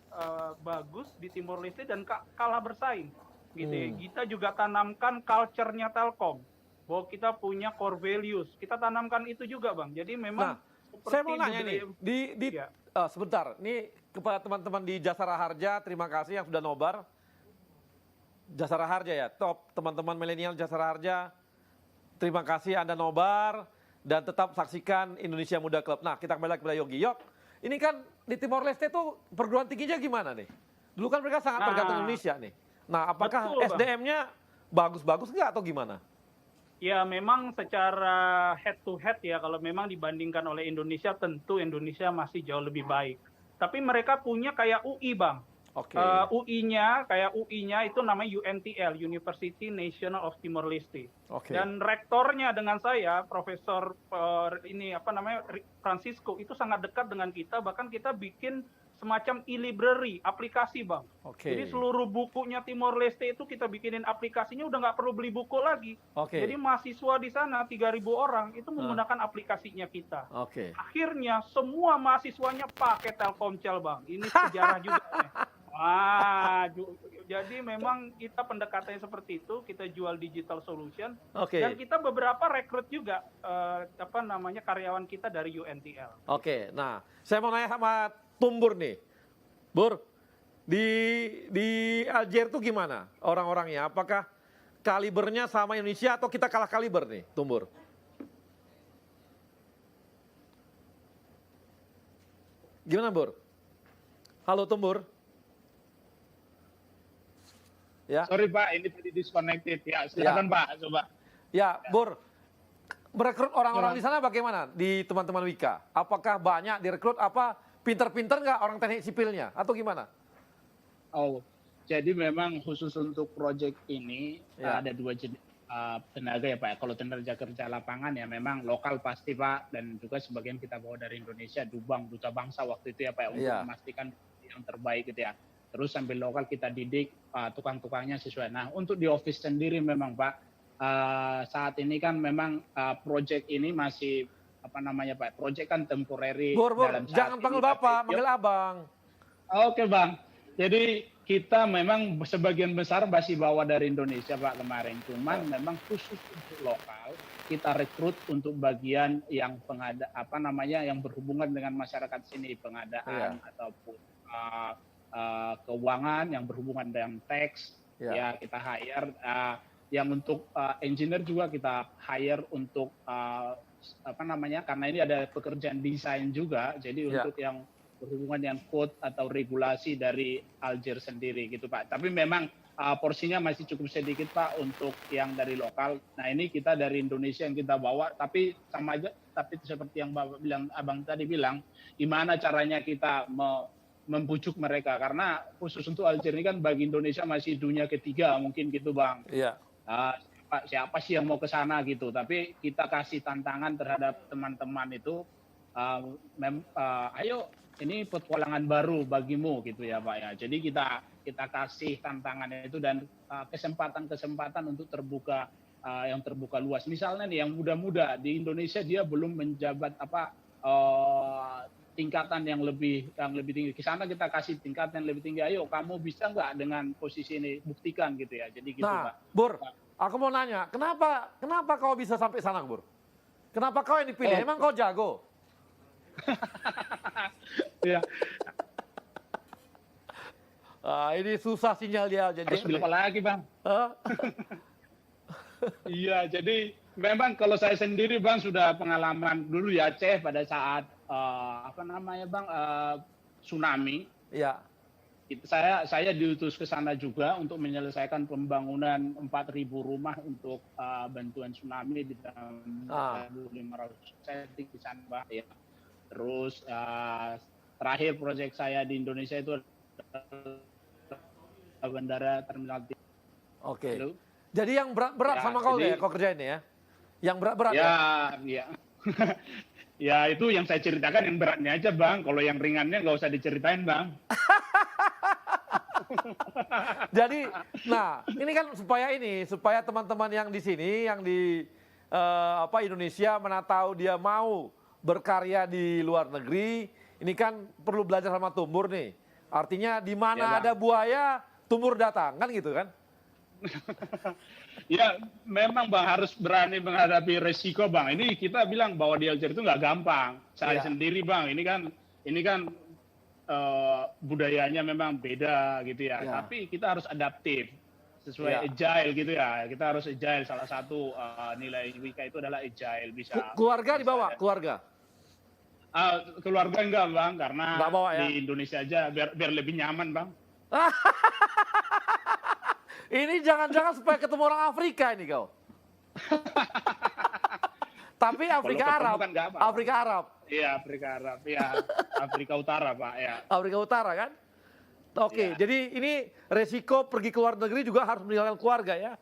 bagus di Timor Leste dan kalah bersaing. Gitu ya. Kita juga tanamkan culture-nya Telkom bahwa kita punya core values, kita tanamkan itu juga, Bang. Jadi memang saya mau nanya nih sebentar nih kepada teman-teman di Jasara Harja, terima kasih yang sudah nobar. Jasara Harja ya, top teman-teman milenial Jasara Harja, terima kasih Anda nobar dan tetap saksikan Indonesia Muda Club. Nah, kita kembali lagi kepada Yogi. Yok, ini kan di Timor Leste tuh perguruan tingginya gimana nih? Dulu kan mereka sangat tergantung Indonesia nih. Nah, apakah SDM-nya bagus-bagus nggak atau gimana? Ya, memang secara head to head ya, kalau memang dibandingkan oleh Indonesia, tentu Indonesia masih jauh lebih baik. Tapi mereka punya kayak UI, Bang. UI-nya itu namanya UNTL, University National of Timor Leste. Dan rektornya dengan saya, Profesor Francisco, itu sangat dekat dengan kita, bahkan kita bikin semacam e-library, aplikasi, Bang. Jadi seluruh bukunya Timor Leste itu kita bikinin aplikasinya, udah nggak perlu beli buku lagi. Jadi mahasiswa di sana 3.000 orang itu menggunakan aplikasinya kita. Akhirnya semua mahasiswanya pakai Telkomcel, Bang. Ini sejarah juga. Jadi memang kita pendekatannya seperti itu, kita jual digital solution, dan kita beberapa rekrut juga karyawan kita dari UNTL. Nah saya mau nanya sama Tumbur nih, Bur, di Aljazair tuh gimana orang-orangnya? Apakah kalibernya sama Indonesia atau kita kalah kaliber nih, Tumbur? Gimana, Bur? Halo, Tumbur. Ya. Sorry Pak, ini tadi disconnected. Ya, silakan Pak, coba. Ya, Bur, merekrut orang-orang di sana bagaimana di teman-teman Wika? Apakah banyak direkrut? Apa pinter-pinter nggak orang teknik sipilnya? Atau gimana? Oh, jadi memang khusus untuk proyek ini ada dua jenis tenaga ya Pak. Kalau tenaga kerja lapangan ya memang lokal pasti Pak, dan juga sebagian kita bawa dari Indonesia, Dubang, Duta Bangsa waktu itu ya Pak, untuk memastikan yang terbaik gitu ya. Terus sambil lokal kita didik tukang-tukangnya sesuai. Nah, untuk di office sendiri memang Pak, saat ini kan memang proyek ini masih Pak, proyek kan temporary. Bur, jangan panggil Bapak, panggil Abang. Oke Bang, jadi kita memang sebagian besar masih bawa dari Indonesia Pak kemarin. Cuman memang khusus untuk lokal, kita rekrut untuk bagian yang yang berhubungan dengan masyarakat sini, pengadaan ataupun keuangan yang berhubungan dengan tax, ya kita hire. Yang untuk engineer juga kita hire untuk karena ini ada pekerjaan desain juga, jadi untuk yang berhubungan dengan code atau regulasi dari Aljazair sendiri gitu Pak. Tapi memang porsinya masih cukup sedikit Pak untuk yang dari lokal. Nah ini kita dari Indonesia yang kita bawa, tapi sama aja. Tapi seperti yang Abang tadi bilang, gimana caranya kita membujuk mereka, karena khusus untuk Aljazair ini kan bagi Indonesia masih dunia ketiga mungkin gitu Bang. Siapa sih yang mau ke sana gitu, tapi kita kasih tantangan terhadap teman-teman itu, ayo ini petualangan baru bagimu gitu ya Pak ya. Jadi kita kasih tantangan itu dan kesempatan-kesempatan untuk terbuka yang terbuka luas. Misalnya nih yang muda-muda di Indonesia dia belum menjabat tingkatan yang lebih tinggi. Ke sana kita kasih tingkatan yang lebih tinggi. Ayo kamu bisa nggak dengan posisi ini, buktikan gitu ya. Jadi gitu Pak. Bur, aku mau nanya, kenapa kau bisa sampai sana, Bur? Kenapa kau yang dipilih? Emang kau jago? Ya. Ini susah sinyal dia. Jadi Harus bilang apa lagi, Bang? Iya, jadi memang kalau saya sendiri, Bang, sudah pengalaman dulu ya, Aceh pada saat Bang, tsunami. Iya. Saya diutus ke sana juga untuk menyelesaikan pembangunan 4.000 rumah untuk bantuan tsunami di tahun 1.500 saya di sana, Bang. Ya. Terus terakhir proyek saya di Indonesia itu bandara terminal. Oke. Jadi yang berat-berat sama kau ya, kau kerjain ya? Yang berat-berat ya? Ya. Ya itu yang saya ceritakan yang beratnya aja, Bang. Kalau yang ringannya nggak usah diceritain, Bang. Jadi, ini kan supaya teman-teman yang di sini, yang di Indonesia mana tahu dia mau berkarya di luar negeri, ini kan perlu belajar sama Tumbur nih. Artinya di mana ada buaya, Tumbur datang, kan gitu kan? Ya, memang Bang harus berani menghadapi resiko, Bang. Ini kita bilang bahwa di Aljazair itu nggak gampang. Saya sendiri, Bang, ini kan budayanya memang beda gitu ya. Tapi kita harus adaptif sesuai agile gitu ya. Kita harus agile. Salah satu nilai Wika itu adalah agile, bisa. Keluarga dibawa, keluarga. Keluarga enggak, Bang, karena bawa, ya? di Indonesia aja biar lebih nyaman, Bang. Ini jangan-jangan supaya ketemu orang Afrika ini kau. Tapi Afrika Arab. Kan Afrika Arab. Iya, Afrika Arab. Iya, Afrika Utara, Pak. Ya. Afrika Utara kan? Oke, jadi ini resiko pergi ke luar negeri juga harus meninggalkan keluarga ya?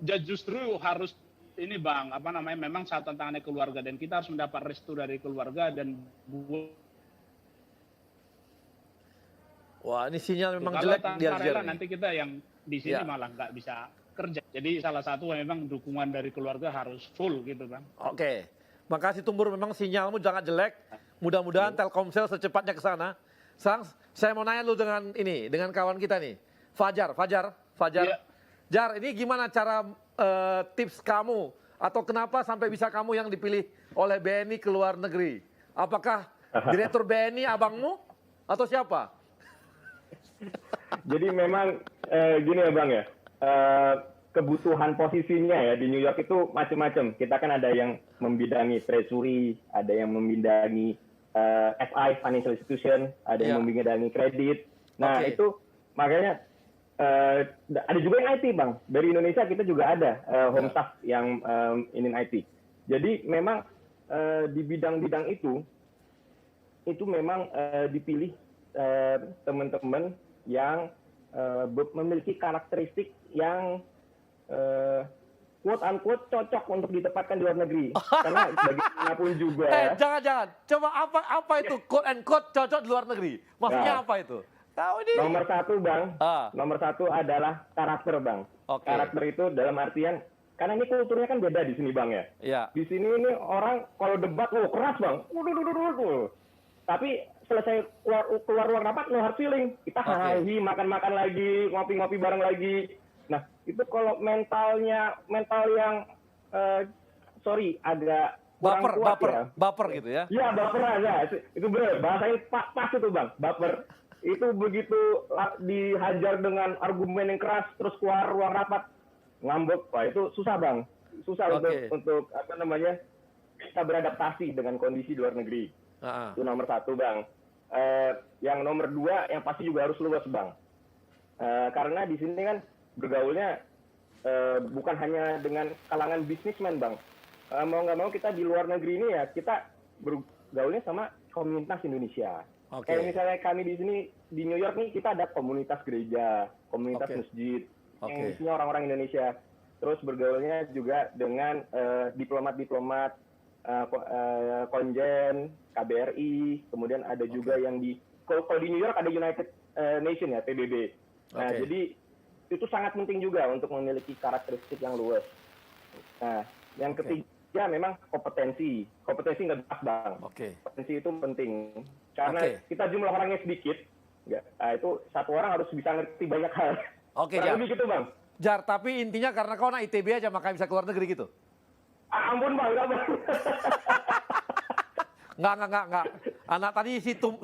Justru harus ini, Bang, memang saat tantangannya keluarga dan kita harus mendapat restu dari keluarga dan wah, ini sinyal memang kalau jelek di Aljazair. Aljazair. Nanti kita yang di sini malah nggak bisa kerja. Jadi salah satu memang dukungan dari keluarga harus full gitu, Bang. Oke, makasih Tumbur, memang sinyalmu jangan jelek. Mudah-mudahan Telkomsel secepatnya ke sana. Sekarang saya mau nanya lu dengan kawan kita nih, Fajar. Iya. Jar, ini gimana cara tips kamu atau kenapa sampai bisa kamu yang dipilih oleh BNI ke luar negeri? Apakah direktur BNI abangmu atau siapa? Jadi memang gini ya, Bang ya, kebutuhan posisinya ya di New York itu macam-macam. Kita kan ada yang membidangi treasury, ada yang membidangi FI, financial institution, ada yang membidangi kredit. Nah itu makanya ada juga yang IT, Bang. Dari Indonesia kita juga ada home staff yang ini IT. Jadi memang di bidang-bidang itu memang dipilih teman-teman yang memiliki karakteristik yang quote unquote cocok untuk ditempatkan di luar negeri. Karena bagaimanapun juga. Jangan. Coba apa itu quote unquote cocok di luar negeri? Maksudnya apa itu? Nomor satu, Bang. Nomor satu adalah karakter, Bang. Karakter itu dalam artian karena ini kulturnya kan beda di sini, Bang ya. Di sini ini orang kalau debat, keras, Bang. Tapi selesai keluar ruang rapat, no hard feeling. Kita hahi, makan-makan lagi, ngopi-ngopi bareng lagi. Nah, itu kalau mental yang agak kurang kuat ya. Baper gitu ya? Iya, baper aja. Itu benar. Bahasanya pas itu, Bang. Baper. Itu begitu dihajar dengan argumen yang keras, terus keluar ruang rapat, ngambek. Wah, itu susah, Bang. Susah untuk bisa beradaptasi dengan kondisi di luar negeri. Itu nomor satu, Bang. Yang nomor dua, yang pasti juga harus luas, Bang. Karena di sini kan bergaulnya bukan hanya dengan kalangan bisnismen, Bang. Mau nggak mau kita di luar negeri ini ya, kita bergaulnya sama komunitas Indonesia. Kayak misalnya kami di sini, di New York nih, kita ada komunitas gereja, komunitas masjid, yang isinya orang-orang Indonesia. Terus bergaulnya juga dengan diplomat-diplomat, konjen, KBRI, kemudian ada juga yang kalau di New York ada United Nation ya, PBB. Nah, jadi itu sangat penting juga untuk memiliki karakteristik yang luas. Nah, yang ketiga memang kompetensi. Kompetensi nggak jelas, Bang. Kompetensi itu penting. Karena kita jumlah orangnya sedikit, nah, itu satu orang harus bisa ngerti banyak hal. Jar. Lebih gitu, Bang. Jar, tapi intinya karena kau anak ITB aja makanya bisa keluar negeri gitu? Ampun, Bang. Enggak, Bang. Enggak. Anak tadi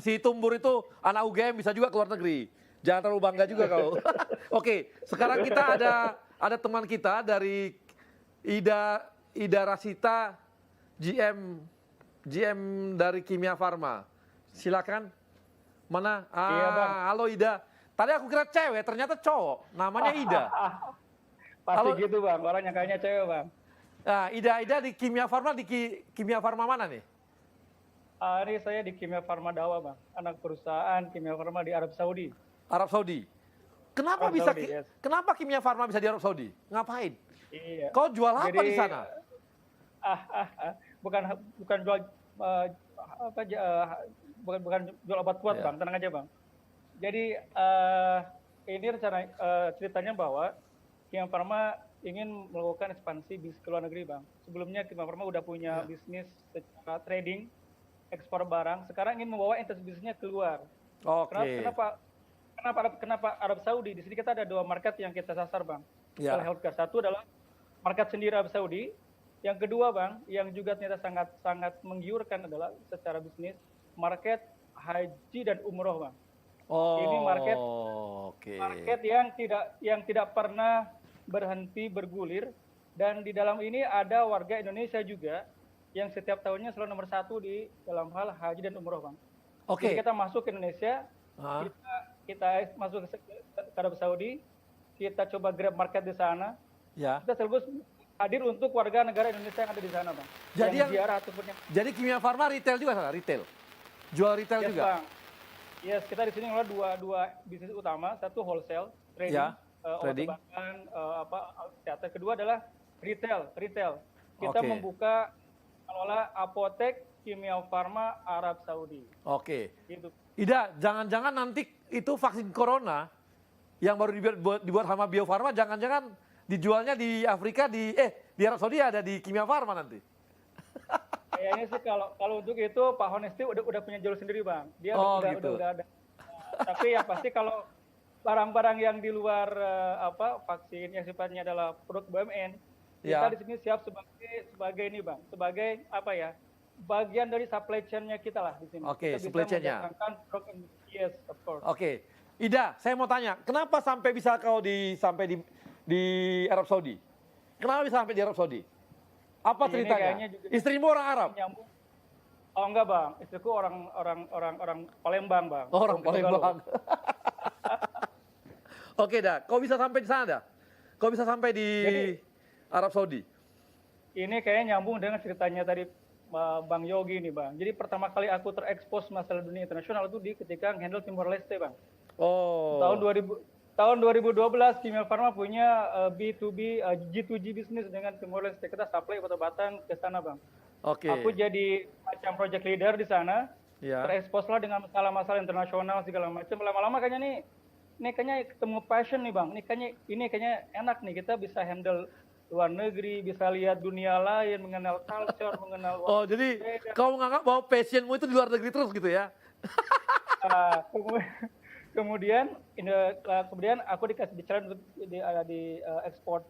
si Tumbur itu anak UGM bisa juga keluar negeri. Jangan terlalu bangga juga kau. Oke, sekarang kita ada teman kita dari Ida Rasita, GM dari Kimia Farma. Silakan. Mana? Iya, Bang. Halo Ida. Tadi aku kira cewek, ternyata cowok. Namanya Ida. Pasti gitu, Bang. Orangnya kayaknya cewek, Bang. Nah, Ida di Kimia Farma, Kimia Farma mana nih? Ini saya di Kimia Farma Dawa, Bang. Anak perusahaan Kimia Farma di Arab Saudi. Arab Saudi. Kenapa Arab Saudi, yes. Kenapa Kimia Farma bisa di Arab Saudi? Ngapain? Iya. Kau jual apa Jadi, di sana? Bukan jual bukan jual obat kuat, Bang. Tenang aja, Bang. Jadi ini rencana ceritanya bahwa Kimia Farma ingin melakukan ekspansi bisnis ke luar negeri, Bang. Sebelumnya Kimia Farma udah punya bisnis secara trading, ekspor barang. Sekarang ingin membawa entitas bisnisnya keluar. Kenapa Arab Saudi? Di sini kita ada 2 market yang kita sasar, Bang. Kalau healthcare, satu adalah market sendiri Arab Saudi. Yang kedua, Bang, yang juga ternyata sangat menggiurkan adalah secara bisnis market haji dan umroh, Bang. Ini market yang tidak pernah berhenti bergulir, dan di dalam ini ada warga Indonesia juga yang setiap tahunnya selalu nomor 1 di dalam hal haji dan umroh, Bang. Jadi kita masuk ke Indonesia, kita masuk ke Arab Saudi, kita coba grab market di sana. Kita sekaligus hadir untuk warga negara Indonesia yang ada di sana, Bang. Jadi Kimia Farma retail juga sana, retail. Jual retail juga. Bang. Yes, kita di sini ngelola dua bisnis utama, satu wholesale, trading, obat-obatan, teater. Kedua adalah retail. Kita membuka mengelola apotek Kimia Farma Arab Saudi. Gitu. Ida, jangan-jangan nanti itu vaksin corona yang baru dibuat sama Bio Farma, jangan-jangan dijualnya di Afrika di Arab Saudi ada di Kimia Farma nanti. Kayaknya sih kalau untuk itu Pak Honesti udah punya jalur sendiri, Bang. Dia udah ada. Tapi yang pasti kalau barang-barang yang di luar vaksin yang sifatnya adalah produk BUMN, kita di sini siap sebagai ini, Bang, sebagai bagian dari supply chain-nya kita lah di sini. Supply chain-nya. Yes, of course. Ida, saya mau tanya, kenapa sampai bisa kau sampai di Arab Saudi? Kenapa bisa sampai di Arab Saudi? Apa ceritanya? Istrimu orang Arab? Oh enggak, Bang. Istriku orang Palembang, Bang. Orang Palembang. Oke, dah. Kau bisa sampai di sana, dah? Kau bisa sampai di Arab Saudi? Ini kayaknya nyambung dengan ceritanya tadi Bang Yogi nih, Bang. Jadi pertama kali aku terekspos masalah dunia internasional itu ketika handle Timor Leste, Bang. Tahun 2012 Kimia Farma punya B2B G2G bisnis dengan Timor Leste. Kita supply obat-obatan ke sana, Bang. Aku jadi macam project leader di sana. Terekspos lah dengan masalah-masalah internasional segala macam. Lama-lama kayaknya ini kayaknya ketemu passion nih, Bang. Ini kayaknya enak nih, kita bisa handle luar negeri, bisa lihat dunia lain, mengenal culture, mengenal. Jadi kau menganggap bahwa passionmu itu di luar negeri terus gitu ya? Kemudian aku dikasih bicara untuk di export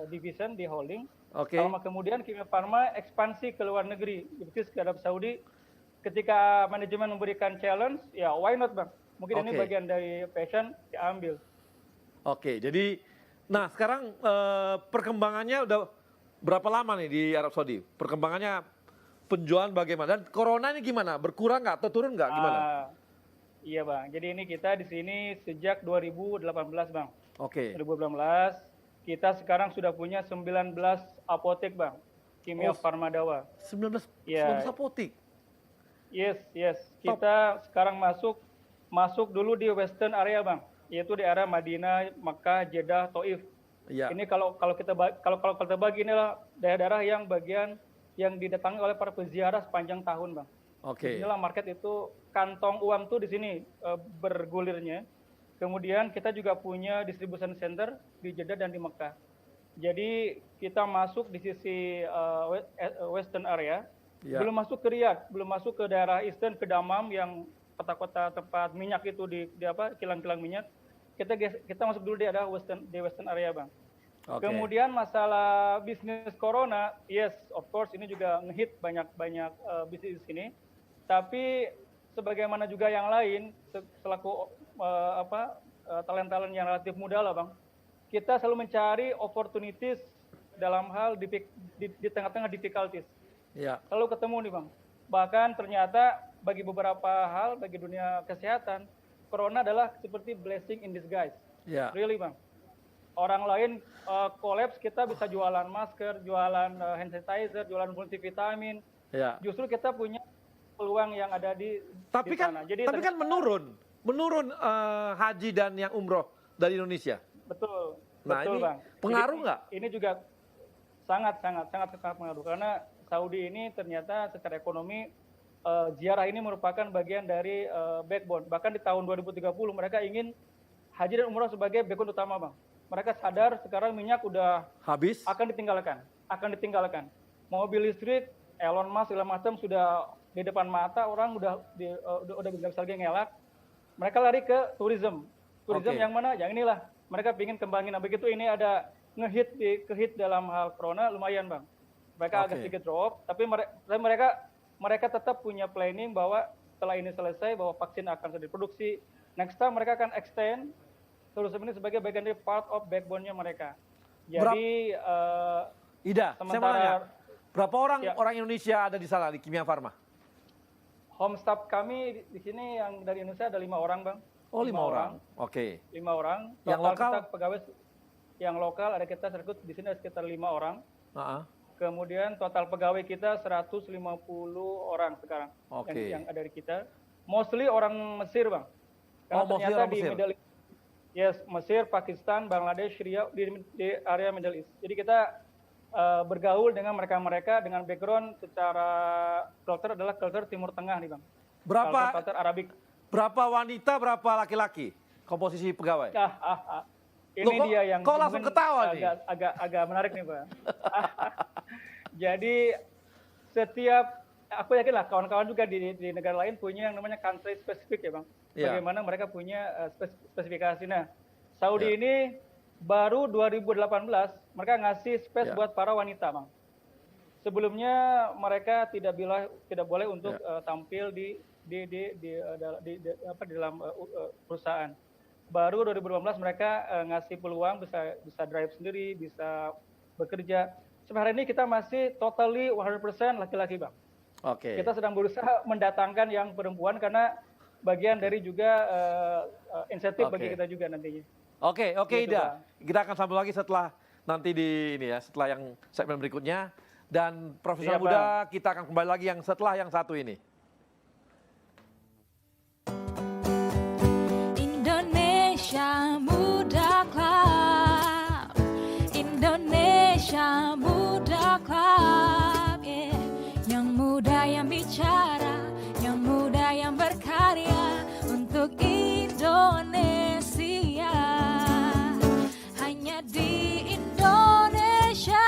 division di holding. Lama kemudian Kimia Farma ekspansi ke luar negeri, bisnis ke Arab Saudi. Ketika manajemen memberikan challenge, ya why not, Bang? Mungkin ini bagian dari passion, diambil. Jadi, nah sekarang perkembangannya udah berapa lama nih di Arab Saudi? Perkembangannya penjualan bagaimana? Dan corona ini gimana? Berkurang nggak atau turun nggak? Gimana? Iya, Bang. Jadi ini kita di sini sejak 2018, Bang. 2018. Kita sekarang sudah punya 19 apotek, Bang. Kimia Farma Dawa. 19 apotek? Yes. Kita sekarang masuk dulu di western area, Bang. Yaitu di area Madinah, Makkah, Jeddah, Taif. Ini kalau kita bagi inilah daerah-daerah yang bagian yang didatangi oleh para peziarah sepanjang tahun, Bang. Inilah market itu, kantong uang tuh di sini bergulirnya. Kemudian kita juga punya distribution center di Jeddah dan di Mekah. Jadi kita masuk di sisi western area, belum masuk ke Riyadh, belum masuk ke daerah eastern, ke Dammam yang kota-kota tempat minyak itu di kilang-kilang minyak. Kita masuk dulu di ada western area, Bang. Okay. Kemudian masalah bisnis corona, yes, of course ini juga ngehit banyak bisnis di sini. Tapi sebagaimana juga yang lain, selaku talent-talent yang relatif muda lah, Bang. Kita selalu mencari opportunities dalam hal di tengah-tengah difficulties. Yeah. Selalu ketemu nih, Bang. Bahkan ternyata bagi beberapa hal, bagi dunia kesehatan, corona adalah seperti blessing in disguise. Yeah. Really, Bang. Orang lain collapse, kita bisa jualan masker, jualan hand sanitizer, jualan multivitamin. Yeah. Justru kita punya peluang yang ada di sana. Tapi kan menurun haji dan yang umroh dari Indonesia. Betul. Nah, betul, ini Bang. Pengaruh nggak? Ini juga sangat pengaruh karena Saudi ini ternyata secara ekonomi ziarah ini merupakan bagian dari backbone. Bahkan di tahun 2030 mereka ingin haji dan umroh sebagai backbone utama, Bang. Mereka sadar sekarang minyak udah habis, akan ditinggalkan. Mobil listrik, Elon Musk segala macam sudah di depan mata, orang udah bisa lagi ngelak. Mereka lari ke tourism yang mana? Yang inilah. Mereka ingin kembangin. Nah, begitu ini ada ngehit dalam hal corona lumayan, Bang. Mereka agak sedikit drop, tapi mereka tetap punya planning bahwa setelah ini selesai bahwa vaksin akan sudah diproduksi. Next time mereka akan extend tourism ini sebagai bagian dari part of backbone-nya mereka. Jadi Ida, saya mau nanya, berapa orang Indonesia ada di sana di Kimia Farma? Home staff kami di sini yang dari Indonesia ada 5 orang, Bang. Oh, 5 orang. Oke. 5 orang. Total yang lokal? Kita pegawai yang lokal ada kita rekrut di sini ada sekitar 5 orang. Kemudian total pegawai kita 150 orang sekarang yang ada di kita. Mostly orang Mesir, Bang. Karena ternyata di Middle East. Yes, Mesir, Pakistan, Bangladesh, Syria di area Middle East. Jadi kita bergaul dengan mereka dengan background secara culture adalah culture Timur Tengah nih, Bang. Berapa? Culture Arabik. Berapa wanita, berapa laki-laki komposisi pegawai? Ini dia yang kok langsung ketawa nih? Agak menarik nih, Pak. Jadi aku yakin lah kawan-kawan juga di negara lain punya yang namanya country specific ya, Bang. Bagaimana mereka punya spesifikasi. Nah, Saudi ini baru 2018 mereka ngasih space buat para wanita, Bang. Sebelumnya mereka tidak boleh untuk tampil di dalam perusahaan. Baru 2018 mereka ngasih peluang bisa drive sendiri, bisa bekerja. Sebenarnya ini kita masih totally 100% laki-laki, Bang. Oke. Kita sedang berusaha mendatangkan yang perempuan karena bagian dari juga insentif bagi kita juga nantinya. Oke, gitu, Ida. Bang. Kita akan sambung lagi setelah nanti setelah yang segmen berikutnya. Dan profesional muda kita akan kembali lagi setelah yang satu ini. Indonesia Muda Club, Indonesia Muda Club, yang muda yang bicara, yang muda yang berkarya untuk Indonesia, hanya di Indonesia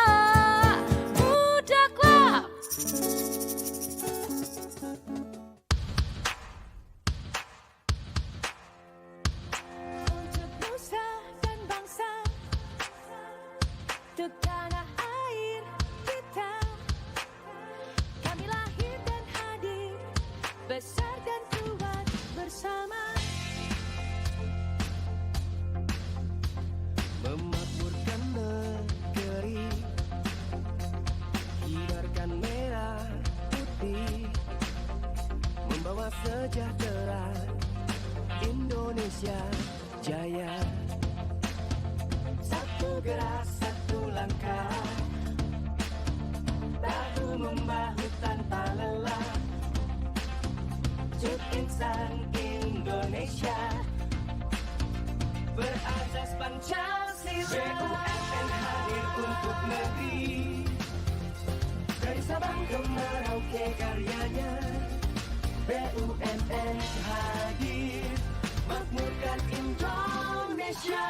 Muda Club. Untuk tanah air kita, kami lahir dan hadir, besar dan kuat bersama. Memakmurkan negeri, kibarkan merah putih, membawa sejahtera, Indonesia jaya. Satu gerak, satu langkah, bahu membahu tanpa lelah, untuk insan Indonesia berazas Pancasila. BUMN hadir untuk negeri, dari Sabang ke Merauke karyanya. BUMN hadir makmurkan Indonesia. Indonesia.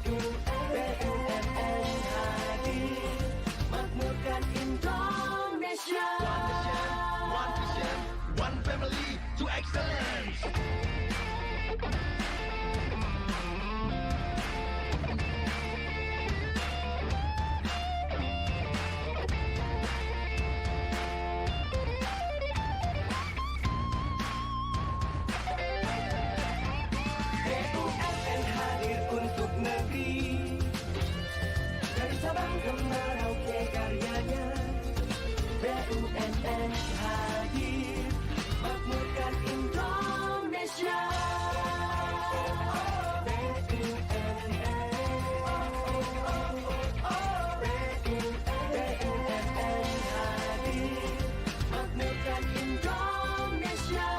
BUMN hadir makmurkan Indonesia. One vision, one family to excellence. BUMN hadir untuk negeri, dari Sabang ke Merauke karyanya. BUMN hadir makmurkan Indonesia. BUMN hadir makmurkan Indonesia.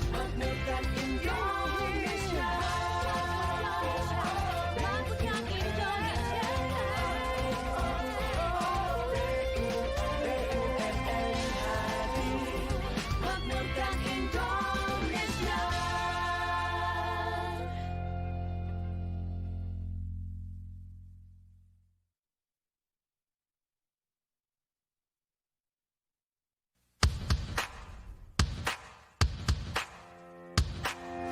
Makmurkan Indonesia. Makmurkan Indonesia. Makmurkan Indonesia. Makmurkan Indonesia.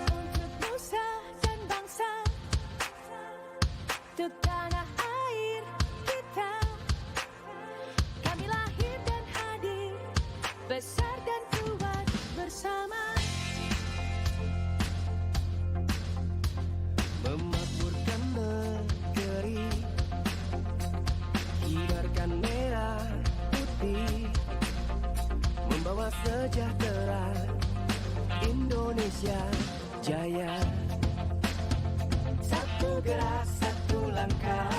Untuk nusa dan bangsa, untuk tanah air kita, kami lahir dan hadir, besar dan kuat bersama. Memakmurkan negeri, kibarkan merah putih, membawa sejahtera Indonesia jaya. Satu gerak, satu langkah,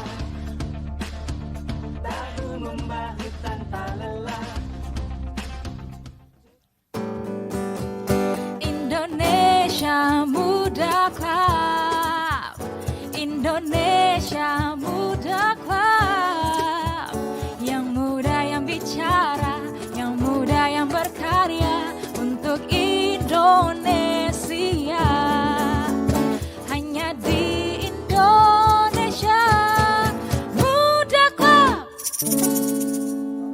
bahu membahu tanpa lelah. Indonesia Muda Club, Indonesia Muda Club, yang muda yang bicara, yang muda yang berkarya untuk Indonesia. Hanya di Indonesia Muda Club.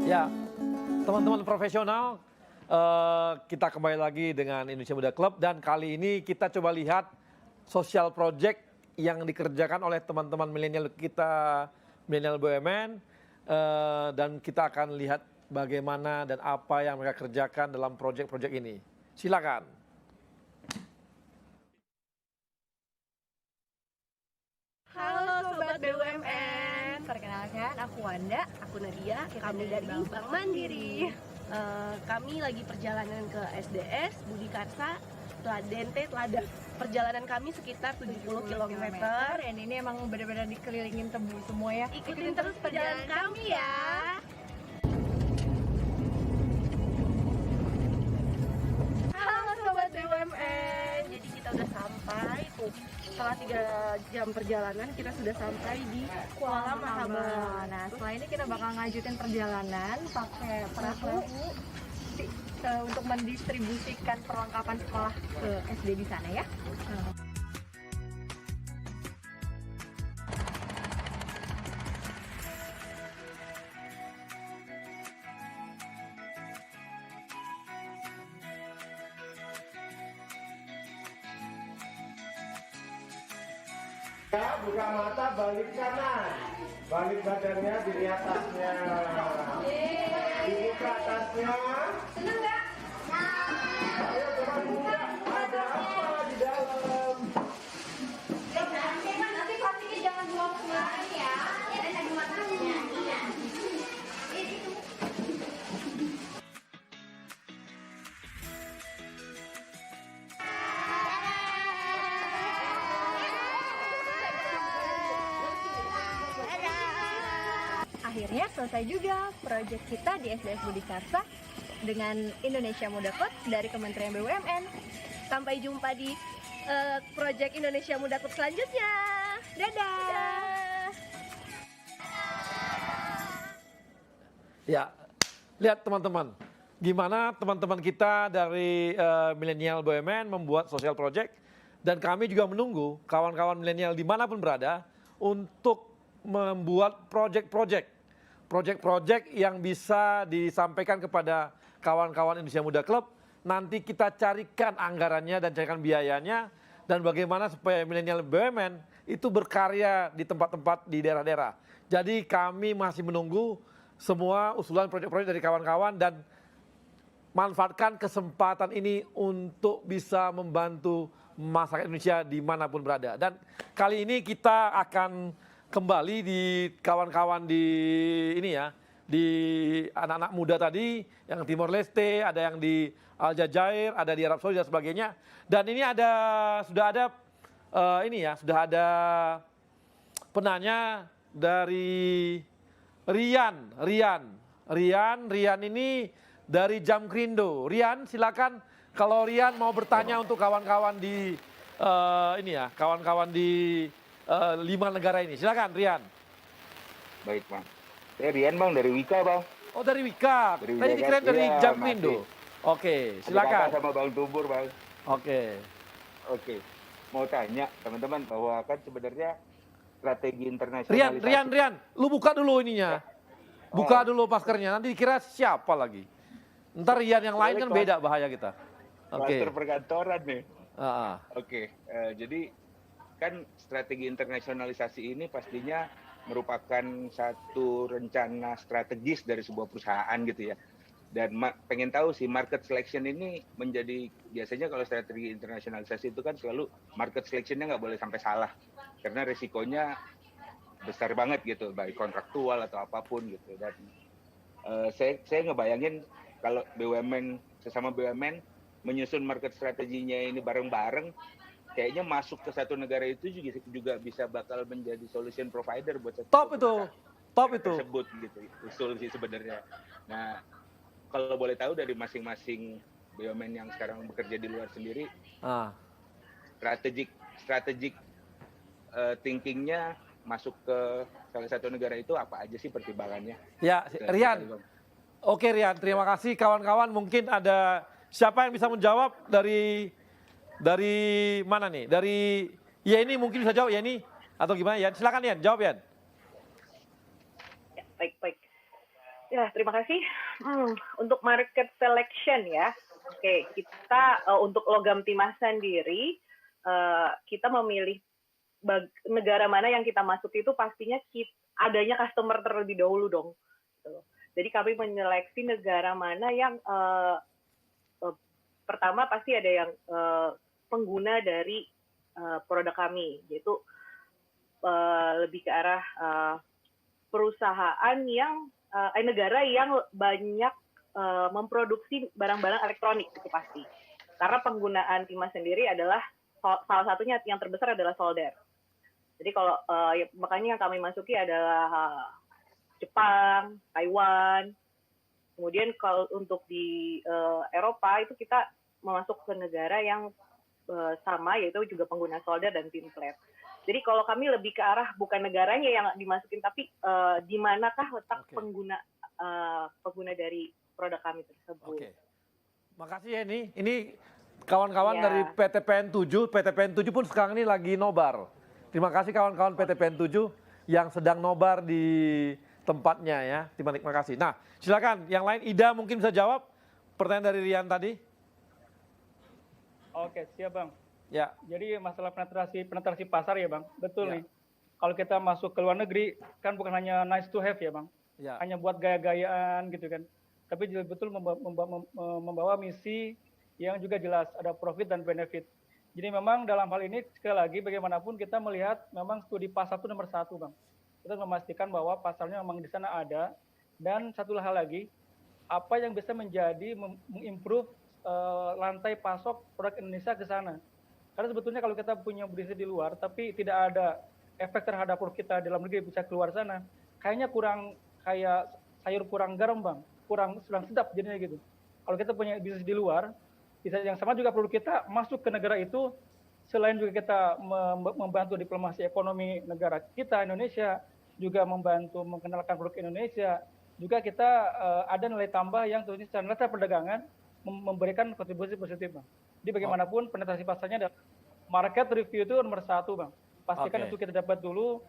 Ya, teman-teman profesional, kita kembali lagi dengan Indonesia Muda Club dan kali ini kita coba lihat social project yang dikerjakan oleh teman-teman milenial kita, milenial BUMN, dan kita akan lihat bagaimana dan apa yang mereka kerjakan dalam project-project ini. Silakan. Halo Sobat BUMN, perkenalkan aku Wanda, aku Nadia, kami dari Bank Mandiri. Kami lagi perjalanan ke SDS, Budi Karsa, Teladan. Perjalanan kami sekitar 70 km dan ini emang benar-benar dikelilingin tebu semua ya. Ikutin terus perjalanan kami ya. Halo Sobat BUMN, jadi kita udah sampai tuh. Setelah 3 jam perjalanan kita sudah sampai di Kuala Mahaban. Nah setelah ini kita bakal ngajutin perjalanan pakai perahu untuk mendistribusikan perlengkapan sekolah ke SD di sana ya. Buka mata, balik kanan, balik badannya, dilihat tasnya, dibuka tasnya. Seneng nggak? Ayo coba buka, ada apa di dalam? Nanti pastinya jangan buang sembarangan ya. Dan ada makanannya. Iya. Akhirnya selesai juga proyek kita di SDS Budi Karsa dengan Indonesia Muda Club dari Kementerian BUMN. Sampai jumpa di proyek Indonesia Muda Club selanjutnya. Dadah. Ya, lihat teman-teman, gimana teman-teman kita dari milenial BUMN membuat social project, dan kami juga menunggu kawan-kawan milenial dimanapun berada untuk membuat project-project yang bisa disampaikan kepada kawan-kawan Indonesia Muda Club. Nanti kita carikan anggarannya dan carikan biayanya, dan bagaimana supaya milenial BUMN itu berkarya di tempat-tempat di daerah-daerah. Jadi kami masih menunggu semua usulan proyek-proyek dari kawan-kawan, dan manfaatkan kesempatan ini untuk bisa membantu masyarakat Indonesia dimanapun berada. Dan kali ini kita akan kembali di kawan-kawan di ini ya, di anak-anak muda tadi, yang Timor Leste, ada yang di Aljazair, ada di Arab Saudi dan sebagainya. Dan ini sudah ada penanya dari Rian ini dari Jamkrindo. Rian, silakan kalau Rian mau bertanya untuk kawan-kawan di kawan-kawan di 5 negara ini. Silakan Rian. Baik Bang. Saya Rian Bang dari Wika Bang. Oh dari Wika. Tadi dikira dari Jamkrindo. Oke, silakan. Sama Bang Tubur Bang. Oke. Mau tanya teman-teman bahwa kan sebenarnya strategi internasional. Rian, lu buka dulu ininya. Buka dulu maskernya, nanti dikira siapa lagi. Ntar Rian yang lain kan beda bahaya kita. Kluster perkantoran nih. Jadi kan strategi internasionalisasi ini pastinya merupakan satu rencana strategis dari sebuah perusahaan gitu ya. Dan pengen tahu sih, market selection ini menjadi, biasanya kalau strategi internasionalisasi itu kan selalu market selectionnya nggak boleh sampai salah. Karena resikonya besar banget gitu, baik kontraktual atau apapun gitu. Dan saya ngebayangin kalau BUMN, sesama BUMN, menyusun market strateginya ini bareng-bareng, kayaknya masuk ke satu negara itu juga bisa bakal menjadi solution provider buat top itu tersebut gitu, usul sih sebenarnya. Nah, kalau boleh tahu dari masing-masing BUMN yang sekarang bekerja di luar sendiri, strategik thinkingnya masuk ke salah satu negara itu apa aja sih pertimbangannya? Ya, Rian. Oke Rian, terima kasih kawan-kawan. Mungkin ada siapa yang bisa menjawab dari mana nih? Dari Yeni mungkin bisa jawab Yeni atau gimana ya? Silakan Yan, jawab Yan. Ya, baik. Ya, terima kasih. Untuk market selection ya. Oke, kita untuk logam timah sendiri kita memilih negara mana yang kita masuk itu pastinya adanya customer terlebih dahulu dong. Jadi kami menyeleksi negara mana yang pertama pasti ada yang pengguna dari produk kami, yaitu lebih ke arah perusahaan yang negara yang banyak memproduksi barang-barang elektronik itu pasti. Karena penggunaan timah sendiri adalah salah satunya yang terbesar adalah solder. Jadi kalau makanya yang kami masuki adalah Jepang, Taiwan. Kemudian kalau untuk di Eropa itu kita masuk ke negara yang sama, yaitu juga pengguna solder dan tinplate. Jadi kalau kami lebih ke arah bukan negaranya yang dimasukin, tapi di manakah letak pengguna dari produk kami tersebut. Oke. Makasih ya ini kawan-kawan dari PTPN 7. PTPN 7 pun sekarang ini lagi nobar. Terima kasih kawan-kawan PTPN 7 yang sedang nobar di tempatnya ya. Terima kasih. Nah, silakan yang lain. Ida mungkin bisa jawab pertanyaan dari Rian tadi. Oke, siap Bang. Ya. Jadi masalah penetrasi pasar ya Bang. Betul nih. Kalau kita masuk ke luar negeri kan bukan hanya nice to have ya Bang. Ya. Hanya buat gaya-gayaan gitu kan. Tapi juga betul membawa misi yang juga jelas, ada profit dan benefit. Jadi memang dalam hal ini sekali lagi bagaimanapun kita melihat memang studi pasar itu nomor 1 Bang. Kita memastikan bahwa pasarnya memang di sana ada, dan satu hal lagi, apa yang bisa menjadi mengimprove lantai pasok produk Indonesia ke sana. Karena sebetulnya kalau kita punya bisnis di luar tapi tidak ada efek terhadap produk kita dalam negeri bisa keluar sana, kayaknya kayak sayur kurang garam Bang, kurang sedap jadinya gitu. Kalau kita punya bisnis di luar, bisa yang sama juga produk kita masuk ke negara itu selain juga kita membantu diplomasi ekonomi negara kita Indonesia, juga membantu mengenalkan produk Indonesia, juga kita ada nilai tambah yang tentunya secara neraca perdagangan memberikan kontribusi positif, Bang. Jadi bagaimanapun penetrasi pasarnya adalah market review itu nomor 1, Bang. Pastikan itu kita dapat dulu.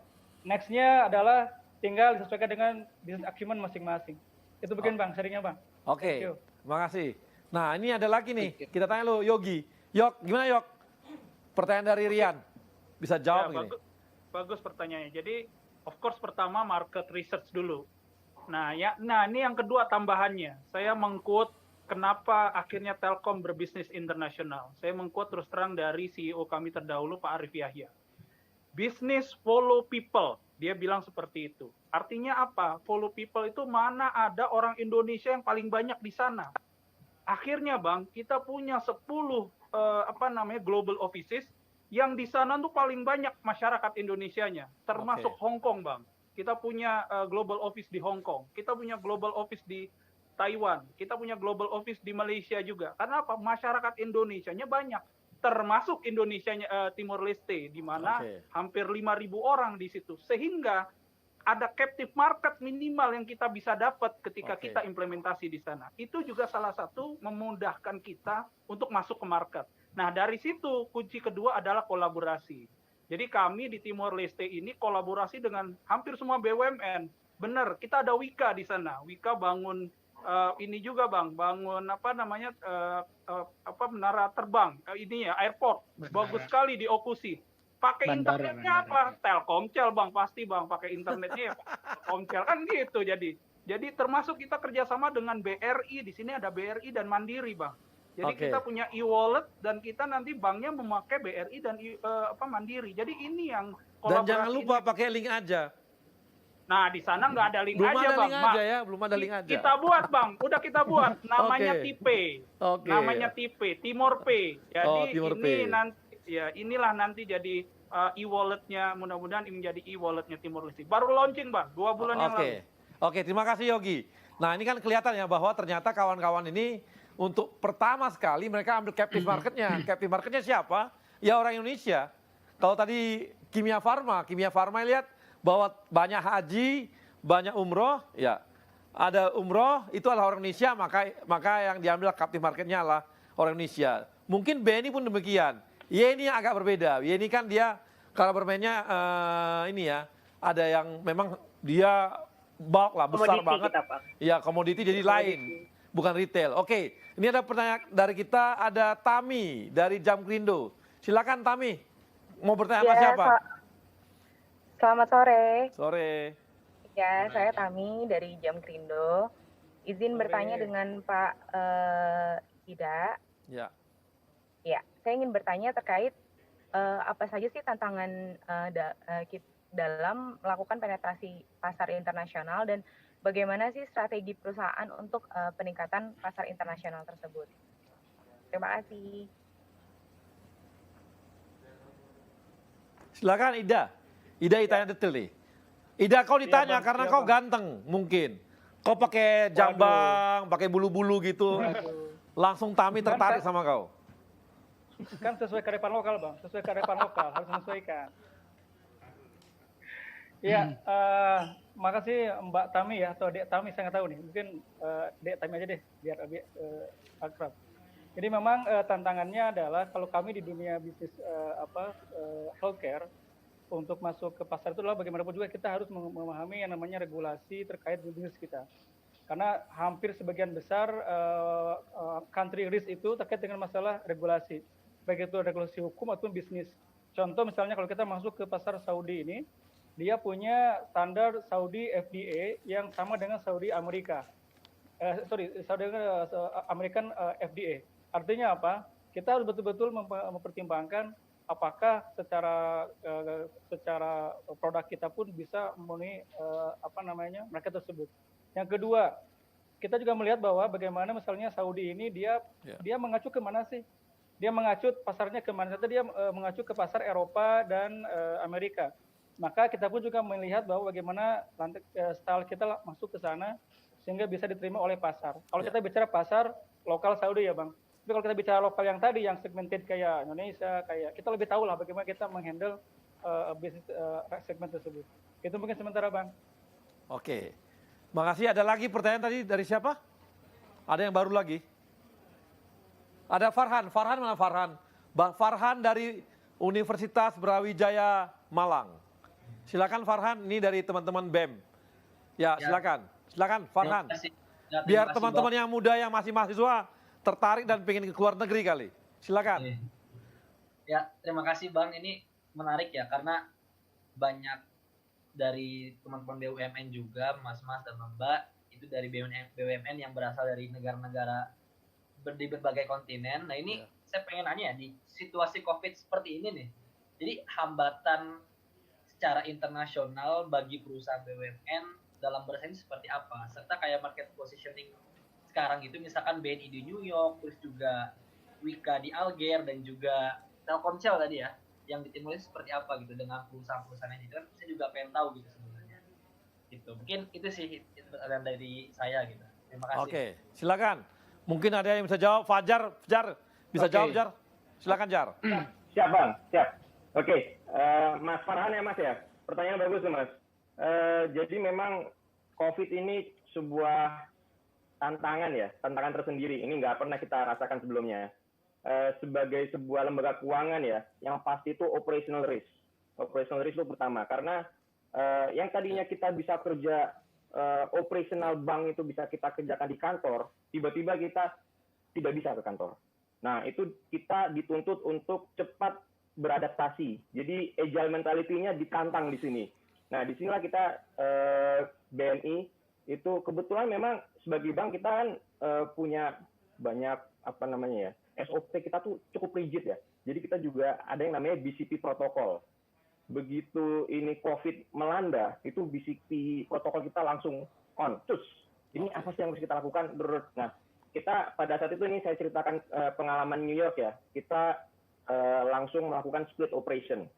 Next-nya adalah tinggal disesuaikan dengan business acumen masing-masing. Itu begini Bang, sharingnya Bang. Oke, terima kasih. Nah ini ada lagi nih, kita tanya lo Yogi. Yok, gimana Yok? Pertanyaan dari Rian. Bisa jawab Ya, ini. bagus pertanyaannya. Jadi, of course pertama market research dulu. Nah ini yang kedua tambahannya. Saya meng-quote kenapa akhirnya Telkom berbisnis internasional. Saya meng-quote terus terang dari CEO kami terdahulu, Pak Arif Yahya. Business follow people. Dia bilang seperti itu. Artinya apa? Follow people itu mana ada orang Indonesia yang paling banyak di sana. Akhirnya Bang, kita punya 10 global offices yang di sana tuh paling banyak masyarakat Indonesianya, termasuk Hong Kong Bang. Kita punya global office di Hong Kong, kita punya global office di Taiwan, kita punya global office di Malaysia juga. Karena apa? Masyarakat Indonesianya banyak, termasuk Indonesianya Timor Leste, di mana hampir 5.000 orang di situ. Sehingga ada captive market minimal yang kita bisa dapat ketika kita implementasi di sana. Itu juga salah satu memudahkan kita untuk masuk ke market. Nah, dari situ kunci kedua adalah kolaborasi. Jadi kami di Timor Leste ini kolaborasi dengan hampir semua BUMN. Benar, kita ada Wika di sana. Wika bangun ini juga Bang, bangun menara terbang, airport. Bagus sekali di Okusi. Pakai internetnya apa? Telkomsel Bang, pasti Bang, pakai internetnya ya Telkomsel kan gitu. Jadi termasuk kita kerjasama dengan BRI, di sini ada BRI dan Mandiri Bang. Jadi kita punya e-wallet dan kita nanti banknya memakai BRI dan Mandiri. Jadi ini yang kolaborasi. Dan jangan lupa pakai link aja. Nah, di sana nggak ada link aja, Bang. Belum ada link aja. Kita buat, Bang. Udah kita buat. Namanya Tipe. Namanya Tipe, Timor Pay. Jadi inilah nanti jadi e-walletnya, mudah-mudahan ini menjadi e-walletnya Timor Leste. Baru launching Bang, 2 bulan yang lalu. Oke, terima kasih Yogi. Nah ini kan kelihatan ya bahwa ternyata kawan-kawan ini untuk pertama sekali mereka ambil captive marketnya. Captive marketnya siapa? Ya orang Indonesia. Kalau tadi Kimia Farma lihat bahwa banyak haji, banyak umroh, ya ada umroh itu adalah orang Indonesia, maka yang diambil captive marketnya adalah orang Indonesia. Mungkin BNI pun demikian. Ini agak berbeda. Ini kan dia kalau bermainnya ada yang memang dia bulk lah, besar banget. Ya komoditi jadi lain, bukan retail. Oke, ini ada pertanyaan dari kita, ada Tami dari Jamkrindo. Silakan Tami, mau bertanya sama siapa? Selamat sore. Sore. Ya, saya Tami dari Jamkrindo. Izin bertanya dengan Pak Ida. Ya. Ya, saya ingin bertanya terkait apa saja sih tantangan dalam melakukan penetrasi pasar internasional dan bagaimana sih strategi perusahaan untuk peningkatan pasar internasional tersebut. Terima kasih. Silakan Ida. Ida ditanya detail nih. Ida kau ditanya karena kau ganteng mungkin. Kau pakai jambang, pakai bulu-bulu gitu. Langsung Tami tertarik sama kau. Kan sesuai kearifan lokal Bang, sesuai kearifan lokal, harus menyesuaikan. Ya, makasih Mbak Tami ya, atau Dek Tami saya nggak tahu nih, mungkin Dek Tami aja deh, biar lebih akrab. Jadi memang tantangannya adalah kalau kami di dunia bisnis healthcare, untuk masuk ke pasar itu adalah bagaimanapun juga kita harus memahami yang namanya regulasi terkait bisnis kita. Karena hampir sebagian besar country risk itu terkait dengan masalah regulasi. Baik itu regulasi hukum ataupun bisnis. Contoh misalnya kalau kita masuk ke pasar Saudi ini, dia punya standar Saudi FDA yang sama dengan Saudi Amerika. Saudi American FDA. Artinya apa? Kita harus betul-betul mempertimbangkan apakah secara produk kita pun bisa memenuhi mereka tersebut. Yang kedua, kita juga melihat bahwa bagaimana misalnya Saudi ini dia mengacu ke mana sih? Dia mengacu pasarnya ke mana? Dia mengacu ke pasar Eropa dan Amerika. Maka kita pun juga melihat bahwa bagaimana style kita masuk ke sana sehingga bisa diterima oleh pasar. Kalau kita bicara pasar lokal Saudi ya Bang, Tapi kalau kita bicara lokal yang tadi, yang segmented kayak Indonesia, kayak kita lebih tahu lah bagaimana kita menghandle bisnis segmen tersebut. Itu mungkin sementara Bang. Oke. Makasih. Ada lagi pertanyaan tadi dari siapa? Ada yang baru lagi? Ada Farhan. Farhan mana Farhan? Farhan dari Universitas Brawijaya Malang. Silakan Farhan, ini dari teman-teman BEM. Ya, silakan. Silakan Farhan. Biar teman-teman yang muda yang masih mahasiswa tertarik dan pengen ke luar negeri kali. Silakan. Ya, terima kasih Bang. Ini menarik ya, karena banyak dari teman-teman BUMN juga, Mas-mas dan Mbak, itu dari BUMN yang berasal dari negara-negara di berbagai kontinen. Nah ini saya pengen nanya ya, di situasi COVID seperti ini nih, jadi hambatan secara internasional bagi perusahaan BUMN dalam bersaing seperti apa? Serta kayak market positioning sekarang itu, misalkan BNI di New York, terus juga Wika di Alger, dan juga Telkomsel tadi ya, yang di Timur Leste seperti apa gitu dengan perusahaan-perusahaan itu kan saya juga pengen tahu gitu sebenarnya. Gitu. Mungkin itu sih dari saya gitu. Terima kasih. Oke, silakan. Mungkin ada yang bisa jawab. Fajar bisa jawab Jar. Silakan Jar. Siap Bang, siap. Oke, Mas Farhan ya Mas ya. Pertanyaan bagus tuh Mas. Jadi memang COVID ini sebuah tantangan ya, tantangan tersendiri. Ini nggak pernah kita rasakan sebelumnya. Sebagai sebuah lembaga keuangan ya, yang pasti itu operational risk. Operational risk itu pertama, karena yang tadinya kita bisa kerja operational bank itu bisa kita kerjakan di kantor, tiba-tiba kita tidak bisa ke kantor. Nah, itu kita dituntut untuk cepat beradaptasi. Jadi agile mentality-nya ditantang di sini. Nah, disinilah kita BNI itu kebetulan memang sebagai bank kita kan punya banyak apa namanya ya, SOP kita tuh cukup rigid ya. Jadi kita juga ada yang namanya BCP protokol. Begitu ini COVID melanda, itu BCP protokol kita langsung on. Terus, ini apa sih yang harus kita lakukan? Nah, kita pada saat itu ini saya ceritakan pengalaman New York ya. Kita langsung melakukan split operation.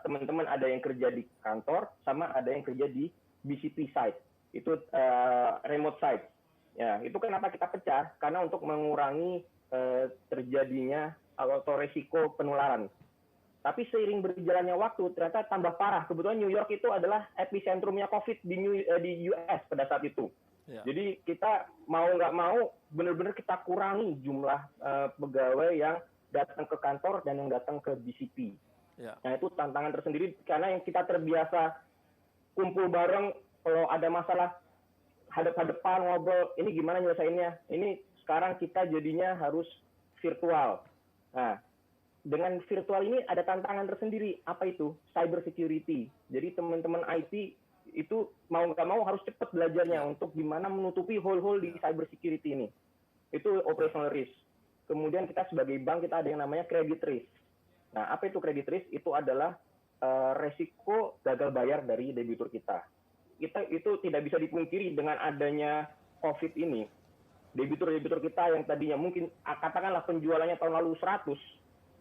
Teman-teman ada yang kerja di kantor, sama ada yang kerja di BCP site. Itu remote site. Ya, itu kenapa kita pecah? Karena untuk mengurangi terjadinya atau resiko penularan. Tapi seiring berjalannya waktu ternyata tambah parah. Kebetulan New York itu adalah epicentrumnya COVID di US pada saat itu. Ya. Jadi kita mau nggak mau benar-benar kita kurangi jumlah pegawai yang datang ke kantor dan yang datang ke BCP. Ya. Nah itu tantangan tersendiri karena yang kita terbiasa kumpul bareng kalau ada masalah hadap-hadapan ngobrol, ini gimana nyelesainnya? Ini sekarang kita jadinya harus virtual. Nah, dengan virtual ini ada tantangan tersendiri. Apa itu? Cyber security. Jadi teman-teman IT itu mau nggak mau harus cepat belajarnya untuk gimana menutupi hole-hole di cyber security ini. Itu operational risk. Kemudian kita sebagai bank kita ada yang namanya credit risk. Nah, apa itu credit risk? Itu adalah resiko gagal bayar dari debitur kita. Kita itu tidak bisa dipungkiri dengan adanya COVID ini. Debitur-debitur kita yang tadinya mungkin katakanlah penjualannya tahun lalu 100,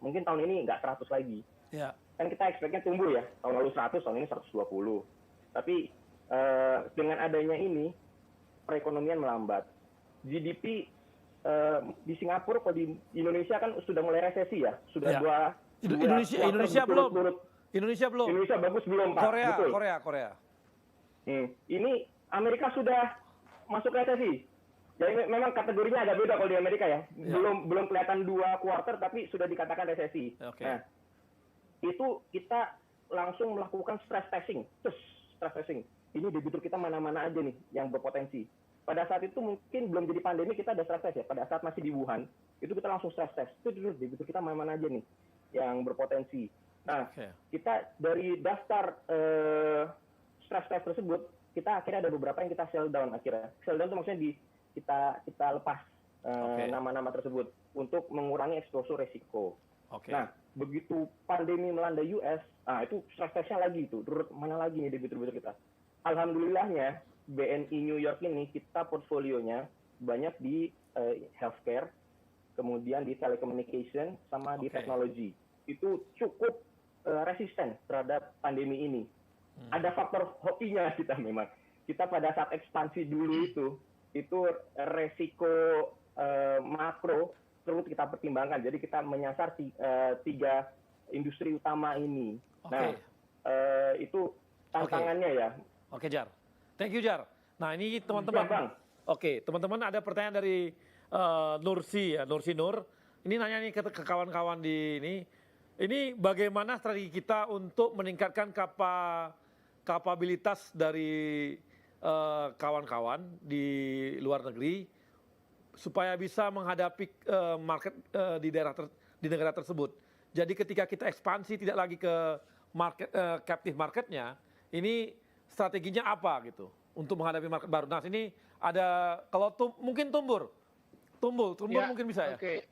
mungkin tahun ini nggak 100 lagi. Ya. Kan kita expect-nya tumbuh ya, tahun lalu 100, tahun ini 120. Tapi dengan adanya ini, perekonomian melambat. GDP di Singapura, kalau di Indonesia kan sudah mulai resesi ya, sudah Indonesia belum. Indonesia bagus belum Pak. Korea. Ini Amerika sudah masuk resesi. Jadi memang kategorinya agak beda kalau di Amerika ya. Belum kelihatan 2 kuarter tapi sudah dikatakan resesi. Okay. Nah, itu kita langsung melakukan stress testing. Stress testing. Ini debitur kita mana-mana aja nih yang berpotensi. Pada saat itu mungkin belum jadi pandemi kita ada stress test ya. Pada saat masih di Wuhan, itu kita langsung stress test. Itu debitur kita mana-mana aja nih yang berpotensi. Nah, kita dari daftar stress test tersebut, kita akhirnya ada beberapa yang kita sell down akhirnya. Sell down itu maksudnya kita lepas nama-nama tersebut untuk mengurangi exposure resiko. Nah, begitu pandemi melanda US, itu stress testnya lagi itu. Mana lagi nih debitur-debitur kita? Alhamdulillahnya BNI New York ini kita portfolionya banyak di healthcare, kemudian di telecommunication, sama di teknologi. Itu cukup resisten terhadap pandemi ini. Ada faktor hokinya kita memang. Kita pada saat ekspansi dulu itu resiko makro perlu kita pertimbangkan. Jadi kita menyasar 3 industri utama ini. Nah, itu tantangannya ya. Oke, Jar. Thank you, Jar. Nah, ini teman-teman. Oke, teman-teman ada pertanyaan dari Nursi ya, Nursi Nur. Ini nanya nih ke kawan-kawan di ini. Ini bagaimana strategi kita untuk meningkatkan kapabilitas dari kawan-kawan di luar negeri supaya bisa menghadapi market di negara tersebut. Jadi ketika kita ekspansi tidak lagi ke market captive marketnya, ini strateginya apa gitu untuk menghadapi market baru. Nah, ini ada kalau mungkin Tumbur ya, mungkin bisa ya. Oke.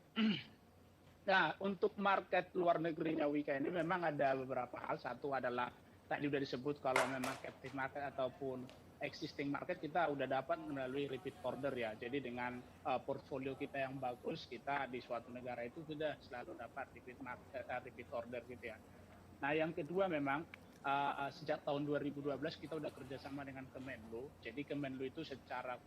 Nah, untuk market luar negerinya Wika ini memang ada beberapa hal. Satu adalah tadi sudah disebut kalau memang captive market ataupun existing market kita udah dapat melalui repeat order ya. Jadi dengan portfolio kita yang bagus, kita di suatu negara itu sudah selalu dapat repeat order gitu ya. Nah, yang kedua memang sejak tahun 2012 kita udah kerjasama dengan Kemenlu. Jadi Kemenlu itu secara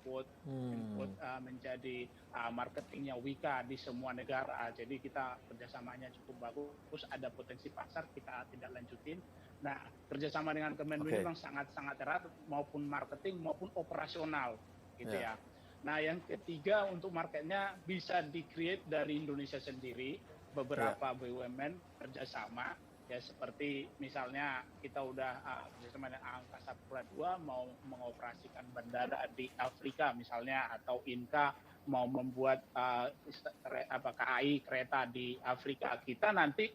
menjadi marketingnya Wika di semua negara. Jadi kita kerjasamanya cukup bagus. Ada potensi pasar kita tidak lanjutin. Nah, kerjasama dengan Kemenlu ini memang sangat-sangat erat maupun marketing maupun operasional gitu ya. Nah, yang ketiga untuk marketnya bisa di-create dari Indonesia sendiri. Beberapa BUMN kerjasama. Ya seperti misalnya kita udah bersama dengan Angkasa Pura II mau mengoperasikan bandara di Afrika misalnya, atau Inka mau membuat KAI kereta di Afrika. Kita nanti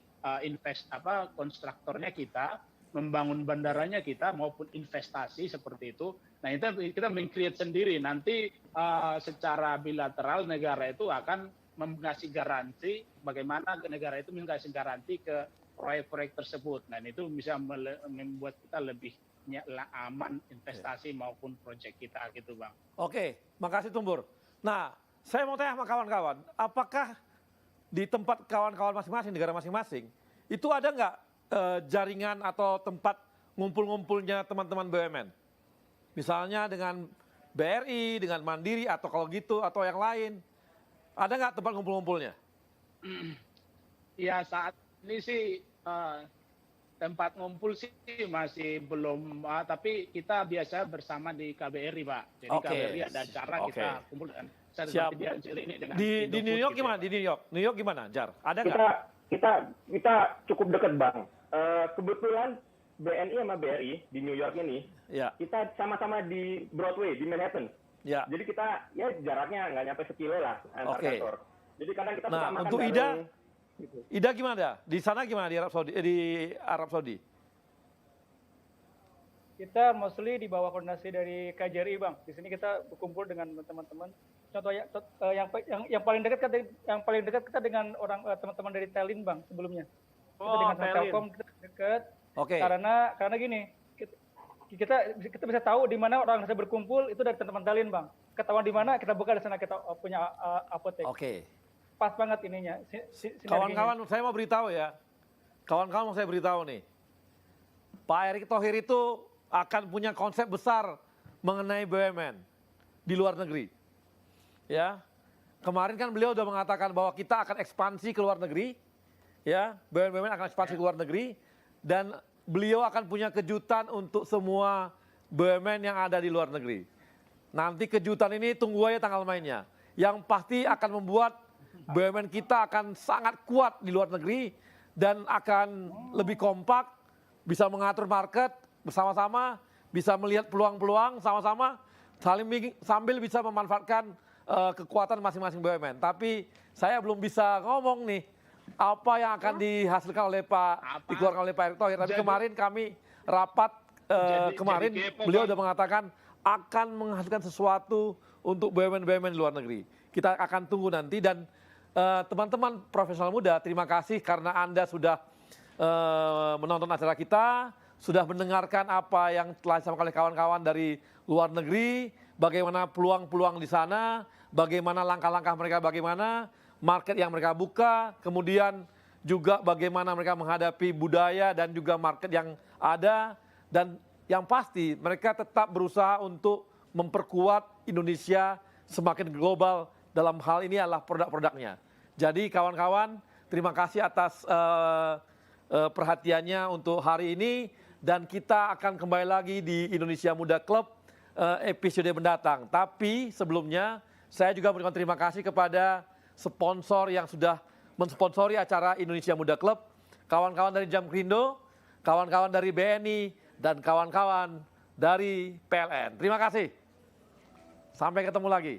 konstruktornya kita, membangun bandaranya kita maupun investasi seperti itu. Nah, itu kita meng-create sendiri. Nanti secara bilateral negara itu akan mengasih garansi, bagaimana negara itu mengasih garansi ke proyek-proyek tersebut. Nah, itu bisa membuat kita lebih aman investasi maupun proyek kita gitu, Bang. Oke, makasih Tumbur. Nah, saya mau tanya sama kawan-kawan, apakah di tempat kawan-kawan masing-masing, negara masing-masing, itu ada nggak jaringan atau tempat ngumpul-ngumpulnya teman-teman BUMN? Misalnya dengan BRI, dengan Mandiri, atau kalau gitu, atau yang lain. Ada nggak tempat ngumpul-ngumpulnya? Ya, saat ini sih tempat ngumpul sih masih belum, tapi kita biasa bersama di KBRI, Pak. Jadi KBRI ada acara kita kumpul dengan di New York gimana? Di New York gimana, Jar? Ada nggak? Kita cukup dekat, Bang. Kebetulan BNI sama BRI di New York ini, kita sama-sama di Broadway di Manhattan. Jadi kita jaraknya nggak nyampe 1 kilo lah antar kantor. Jadi kadang kita bersama untuk Ida gimana? Di sana gimana di Arab Saudi? Kita mostly di bawah koordinasi dari KJRI, Bang. Di sini kita berkumpul dengan teman-teman. Contoh yang paling dekat kita dengan teman-teman dari Telin, Bang, sebelumnya. Kita dengan Telkom kita dekat. Karena gini, kita bisa tahu di mana orang bisa berkumpul itu dari teman-teman Telin, Bang. Ketahuan di mana kita buka di sana, kita punya apotek. Pas banget ininya. Kawan-kawan, saya mau beritahu ya. Kawan-kawan mau saya beritahu nih. Pak Erick Thohir itu akan punya konsep besar mengenai BUMN di luar negeri. Ya. Kemarin kan beliau sudah mengatakan bahwa kita akan ekspansi ke luar negeri. Ya, BUMN akan ekspansi ke luar negeri, dan beliau akan punya kejutan untuk semua BUMN yang ada di luar negeri. Nanti kejutan ini tunggu aja tanggal mainnya. Yang pasti akan membuat BUMN kita akan sangat kuat di luar negeri dan akan lebih kompak, bisa mengatur market bersama-sama, bisa melihat peluang-peluang sama-sama, sambil bisa memanfaatkan kekuatan masing-masing BUMN. Tapi saya belum bisa ngomong nih apa yang akan dihasilkan oleh dikeluarkan oleh Pak Erick Thohir. Tapi kemarin kami rapat beliau sudah mengatakan akan menghasilkan sesuatu untuk BUMN-BUMN di luar negeri. Kita akan tunggu nanti, dan teman-teman profesional muda, terima kasih karena Anda sudah menonton acara kita, sudah mendengarkan apa yang telah disampaikan oleh kawan-kawan dari luar negeri, bagaimana peluang-peluang di sana, bagaimana langkah-langkah mereka, bagaimana market yang mereka buka, kemudian juga bagaimana mereka menghadapi budaya dan juga market yang ada, dan yang pasti mereka tetap berusaha untuk memperkuat Indonesia semakin global dalam hal ini adalah produk-produknya. Jadi kawan-kawan, terima kasih atas perhatiannya untuk hari ini. Dan kita akan kembali lagi di Indonesia Muda Club episode mendatang. Tapi sebelumnya saya juga berikan terima kasih kepada sponsor yang sudah mensponsori acara Indonesia Muda Club. Kawan-kawan dari Jamkrindo, kawan-kawan dari BNI, dan kawan-kawan dari PLN. Terima kasih. Sampai ketemu lagi.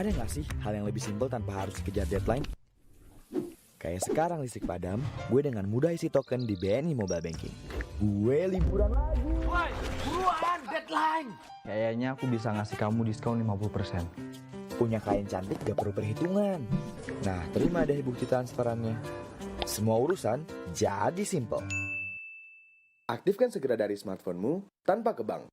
Ada nggak sih hal yang lebih simpel tanpa harus kejar deadline? Kayak sekarang listrik padam, gue dengan mudah isi token di BNI Mobile Banking. Gue liburan lagi. Woi, buruan, deadline. Kayaknya aku bisa ngasih kamu diskon 50%. Punya klien cantik gak perlu perhitungan. Nah, terima deh bukti transferannya. Semua urusan jadi simple. Aktifkan segera dari smartphone-mu tanpa ke bank.